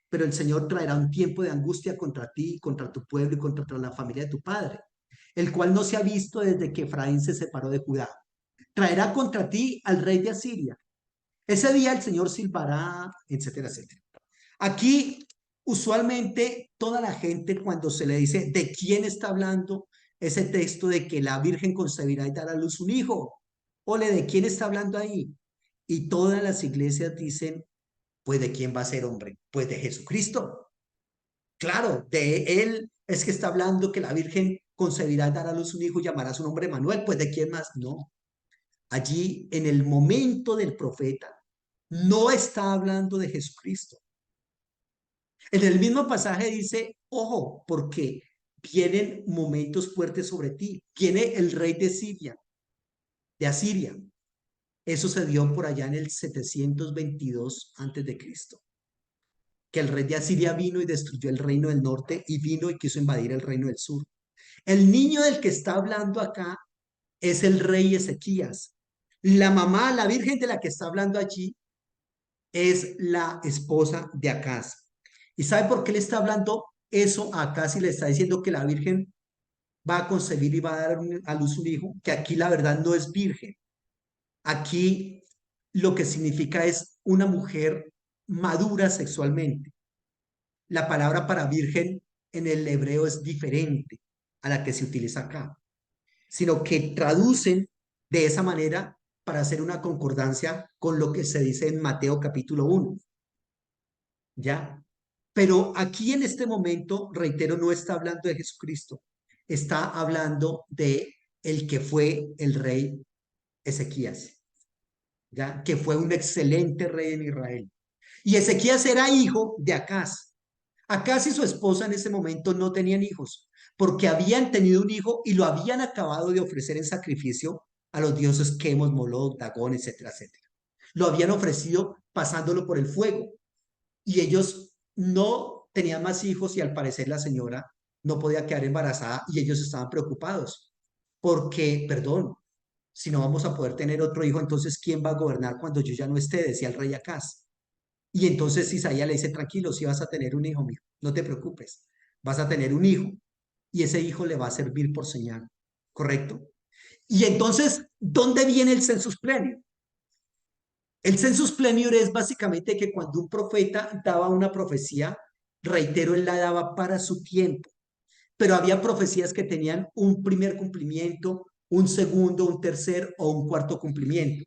Pero el Señor traerá un tiempo de angustia contra ti, contra tu pueblo y contra la familia de tu padre, el cual no se ha visto desde que Efraín se separó de Judá. Traerá contra ti al rey de Asiria. Ese día el Señor silbará, etcétera, etcétera. Aquí, usualmente, toda la gente cuando se le dice de quién está hablando ese texto de que la Virgen concebirá y dará a luz un hijo, ole, ¿de quién está hablando ahí? Y todas las iglesias dicen, pues ¿de quién va a ser hombre? Pues de Jesucristo. Claro, de él es que está hablando que la Virgen concebirá y dará a luz un hijo y llamará su nombre Manuel. Pues ¿de quién más? No. Allí, en el momento del profeta, no está hablando de Jesucristo. En el mismo pasaje dice, ojo, porque vienen momentos fuertes sobre ti. Viene el rey de Siria, de Asiria. Eso se dio por allá en el 722 antes de Cristo. Que el rey de Asiria vino y destruyó el reino del norte y vino y quiso invadir el reino del sur. El niño del que está hablando acá es el rey Ezequías. La mamá, la virgen de la que está hablando allí, es la esposa de Acaz. ¿Y sabe por qué le está hablando eso a Acaz y le está diciendo que la virgen va a concebir y va a dar a luz un hijo? Que aquí la verdad no es virgen. Aquí lo que significa es una mujer madura sexualmente. La palabra para virgen en el hebreo es diferente a la que se utiliza acá, sino que traducen de esa manera para hacer una concordancia con lo que se dice en Mateo capítulo 1. ¿Ya? Pero aquí en este momento, reitero, no está hablando de Jesucristo, está hablando de el que fue el rey Ezequías. ¿ya? Que fue un excelente rey en Israel. Y Ezequías era hijo de Acaz. Acaz y su esposa en ese momento no tenían hijos, porque habían tenido un hijo y lo habían acabado de ofrecer en sacrificio a los dioses Quemos, Moloch, Dagón, etcétera, etcétera. Lo habían ofrecido pasándolo por el fuego. Y ellos no tenían más hijos y al parecer la señora no podía quedar embarazada y ellos estaban preocupados porque, perdón, si no vamos a poder tener otro hijo, entonces ¿quién va a gobernar cuando yo ya no esté? Decía el rey Acaz. Y entonces Isaías le dice, tranquilo, si vas a tener un hijo, mío, no te preocupes, vas a tener un hijo y ese hijo le va a servir por señal, ¿correcto? Y entonces, ¿dónde viene el census plenio? El census plenio es básicamente que cuando un profeta daba una profecía, reitero, él la daba para su tiempo, pero había profecías que tenían un primer cumplimiento, un segundo, un tercer o un cuarto cumplimiento.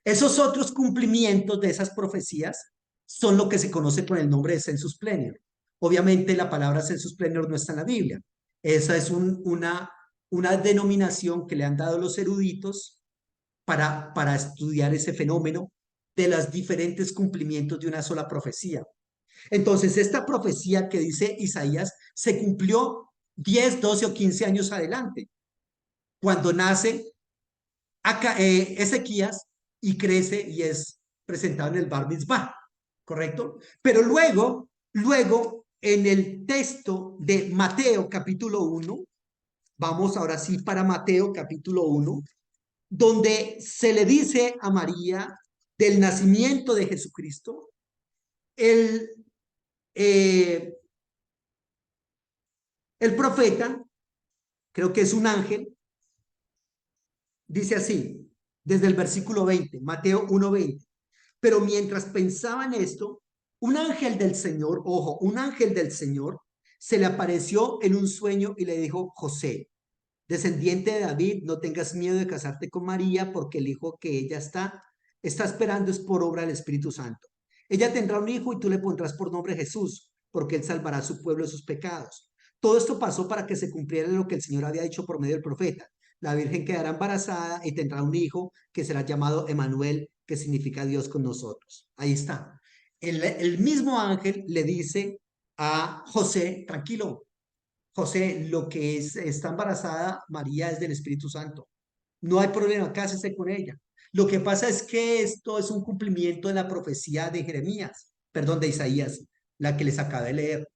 Esos otros cumplimientos de esas profecías son lo que se conoce con el nombre de census plenio. Obviamente la palabra census plenio no está en la Biblia. Esa es una denominación que le han dado los eruditos para estudiar ese fenómeno de los diferentes cumplimientos de una sola profecía. Entonces, esta profecía que dice Isaías se cumplió 10, 12 o 15 años adelante, cuando nace Ezequías y crece y es presentado en el Bar Mitzvah, ¿correcto? Pero luego, en el texto de Mateo capítulo 1, vamos ahora sí para Mateo capítulo 1, donde se le dice a María del nacimiento de Jesucristo, el, eh, el profeta, creo que es un ángel, dice así, desde el versículo 20, Mateo 1:20. Pero mientras pensaba en esto, un ángel del Señor, ojo, un ángel del Señor se le apareció en un sueño y le dijo, José, descendiente de David, no tengas miedo de casarte con María, porque el hijo que ella está esperando es por obra del Espíritu Santo. Ella tendrá un hijo y tú le pondrás por nombre Jesús, porque él salvará a su pueblo de sus pecados. Todo esto pasó para que se cumpliera lo que el Señor había dicho por medio del profeta. La Virgen quedará embarazada y tendrá un hijo que será llamado Emanuel, que significa Dios con nosotros. Ahí está. El mismo ángel le dice a José, tranquilo, José, lo que está embarazada María es del Espíritu Santo. No hay problema, cásese con ella. Lo que pasa es que esto es un cumplimiento de la profecía de Jeremías, perdón, de Isaías, la que les acabé de leer.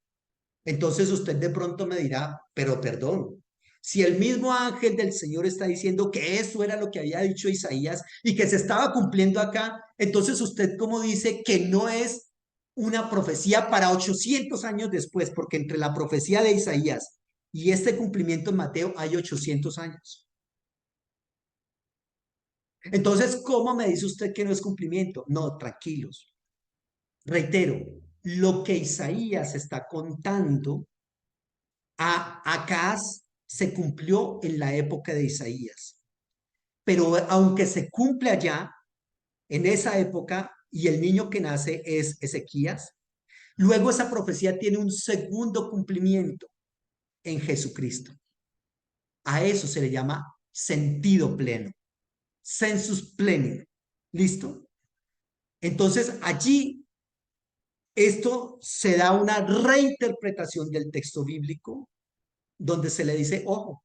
Entonces usted de pronto me dirá, pero perdón, si el mismo ángel del Señor está diciendo que eso era lo que había dicho Isaías y que se estaba cumpliendo acá, entonces usted cómo dice que no es una profecía para 800 años después, porque entre la profecía de Isaías y este cumplimiento en Mateo hay 800 años. Entonces, ¿cómo me dice usted que no es cumplimiento? No, tranquilos. Reitero, lo que Isaías está contando a Acaz se cumplió en la época de Isaías. Pero aunque se cumple allá, en esa época, y el niño que nace es Ezequías, luego esa profecía tiene un segundo cumplimiento en Jesucristo. A eso se le llama sentido pleno, sensus pleno. ¿Listo? Entonces allí esto se da una reinterpretación del texto bíblico donde se le dice, ojo,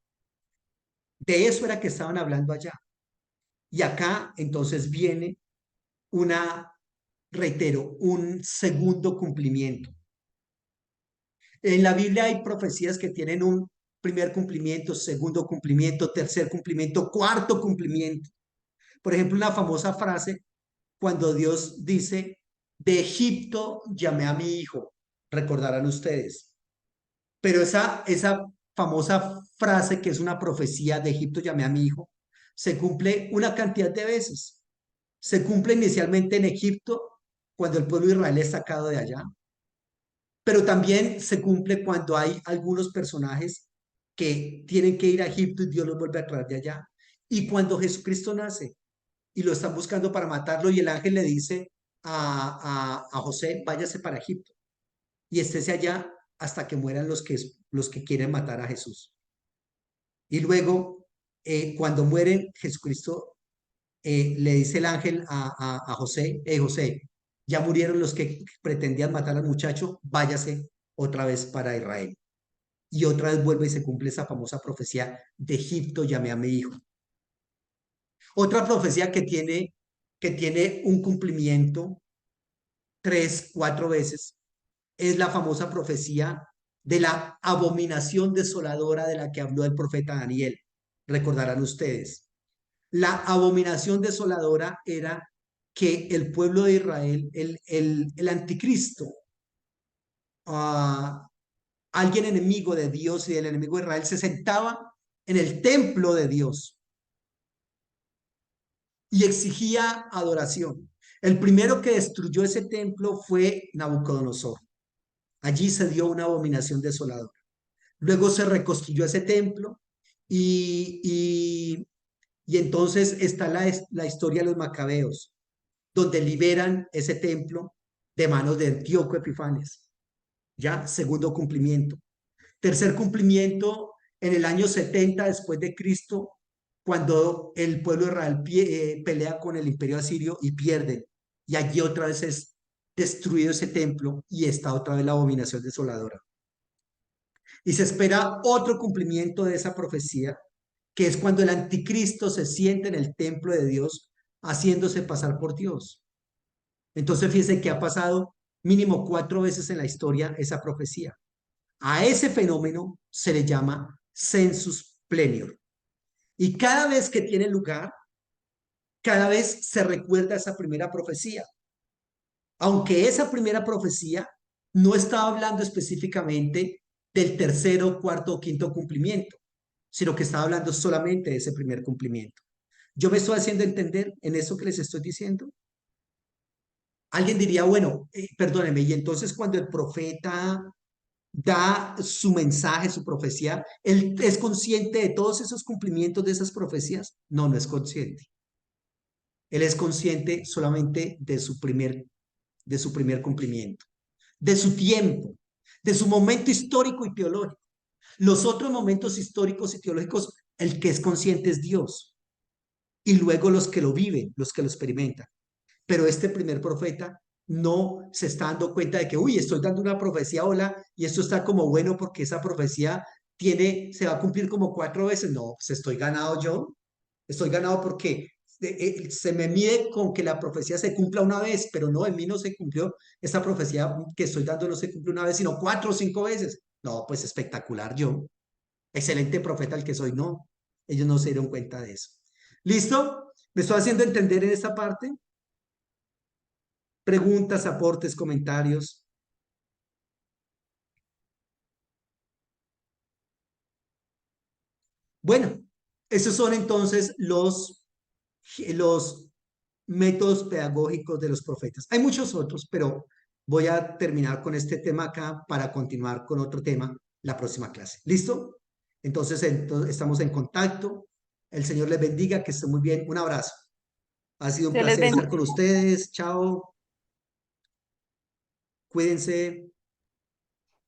de eso era que estaban hablando allá. Y acá entonces viene reitero, un segundo cumplimiento. En la Biblia hay profecías que tienen un primer cumplimiento, segundo cumplimiento, tercer cumplimiento, cuarto cumplimiento. Por ejemplo, una famosa frase cuando Dios dice, de Egipto llamé a mi hijo, recordarán ustedes. Pero esa famosa frase que es una profecía de Egipto llamé a mi hijo, se cumple una cantidad de veces. Se cumple inicialmente en Egipto, cuando el pueblo de Israel es sacado de allá, pero también se cumple cuando hay algunos personajes que tienen que ir a Egipto y Dios los vuelve a traer de allá. Y cuando Jesucristo nace y lo están buscando para matarlo y el ángel le dice a José, váyase para Egipto y estése allá hasta que mueran los que quieren matar a Jesús. Y luego, cuando mueren, Jesucristo le dice el ángel a José, José, ya murieron los que pretendían matar al muchacho, váyase otra vez para Israel. Y otra vez vuelve y se cumple esa famosa profecía: de Egipto llamé a mi hijo. Otra profecía que tiene un cumplimiento 3, 4 veces es la famosa profecía de la abominación desoladora de la que habló el profeta Daniel. Recordarán ustedes. La abominación desoladora era que el pueblo de Israel, el anticristo, alguien enemigo de Dios y del enemigo de Israel, se sentaba en el templo de Dios y exigía adoración. El primero que destruyó ese templo fue Nabucodonosor. Allí se dio una abominación desoladora. Luego se reconstruyó ese templo y entonces está la historia de los macabeos, donde liberan ese templo de manos de Antíoco Epifanes. Ya, segundo cumplimiento. Tercer cumplimiento, en el año 70 después de Cristo, cuando el pueblo de Israel pelea con el imperio asirio y pierde. Y allí otra vez es destruido ese templo y está otra vez la abominación desoladora. Y se espera otro cumplimiento de esa profecía, que es cuando el anticristo se siente en el templo de Dios haciéndose pasar por Dios. Entonces fíjense que ha pasado mínimo 4 veces en la historia esa profecía. A ese fenómeno se le llama sensus plenior. Y cada vez que tiene lugar, cada vez se recuerda esa primera profecía. Aunque esa primera profecía no estaba hablando específicamente del tercero, cuarto o quinto cumplimiento, sino que estaba hablando solamente de ese primer cumplimiento. ¿Yo me estoy haciendo entender en eso que les estoy diciendo? Alguien diría, bueno, perdónenme, y entonces cuando el profeta da su mensaje, su profecía, ¿él es consciente de todos esos cumplimientos de esas profecías? No, no es consciente. Él es consciente solamente de su primer cumplimiento, de su tiempo, de su momento histórico y teológico. Los otros momentos históricos y teológicos, el que es consciente es Dios. Y luego los que lo viven, los que lo experimentan. Pero este primer profeta no se está dando cuenta de que, uy, estoy dando una profecía, hola, y esto está como bueno porque esa profecía se va a cumplir como 4 veces. No, pues estoy ganado yo. Estoy ganado porque se me mide con que la profecía se cumpla una vez, pero no, en mí no se cumplió. Esta profecía que estoy dando no se cumple una vez, sino 4 o 5 veces. No, pues espectacular yo. Excelente profeta el que soy. No, ellos no se dieron cuenta de eso. ¿Listo? ¿Me estoy haciendo entender en esta parte? Preguntas, aportes, comentarios. Bueno, esos son entonces los métodos pedagógicos de los profetas. Hay muchos otros, pero voy a terminar con este tema acá para continuar con otro tema la próxima clase. ¿Listo? Entonces, estamos en contacto. El Señor les bendiga, que estén muy bien. Un abrazo. Ha sido un Se les placer estar bendiga. con ustedes. Chao. Cuídense.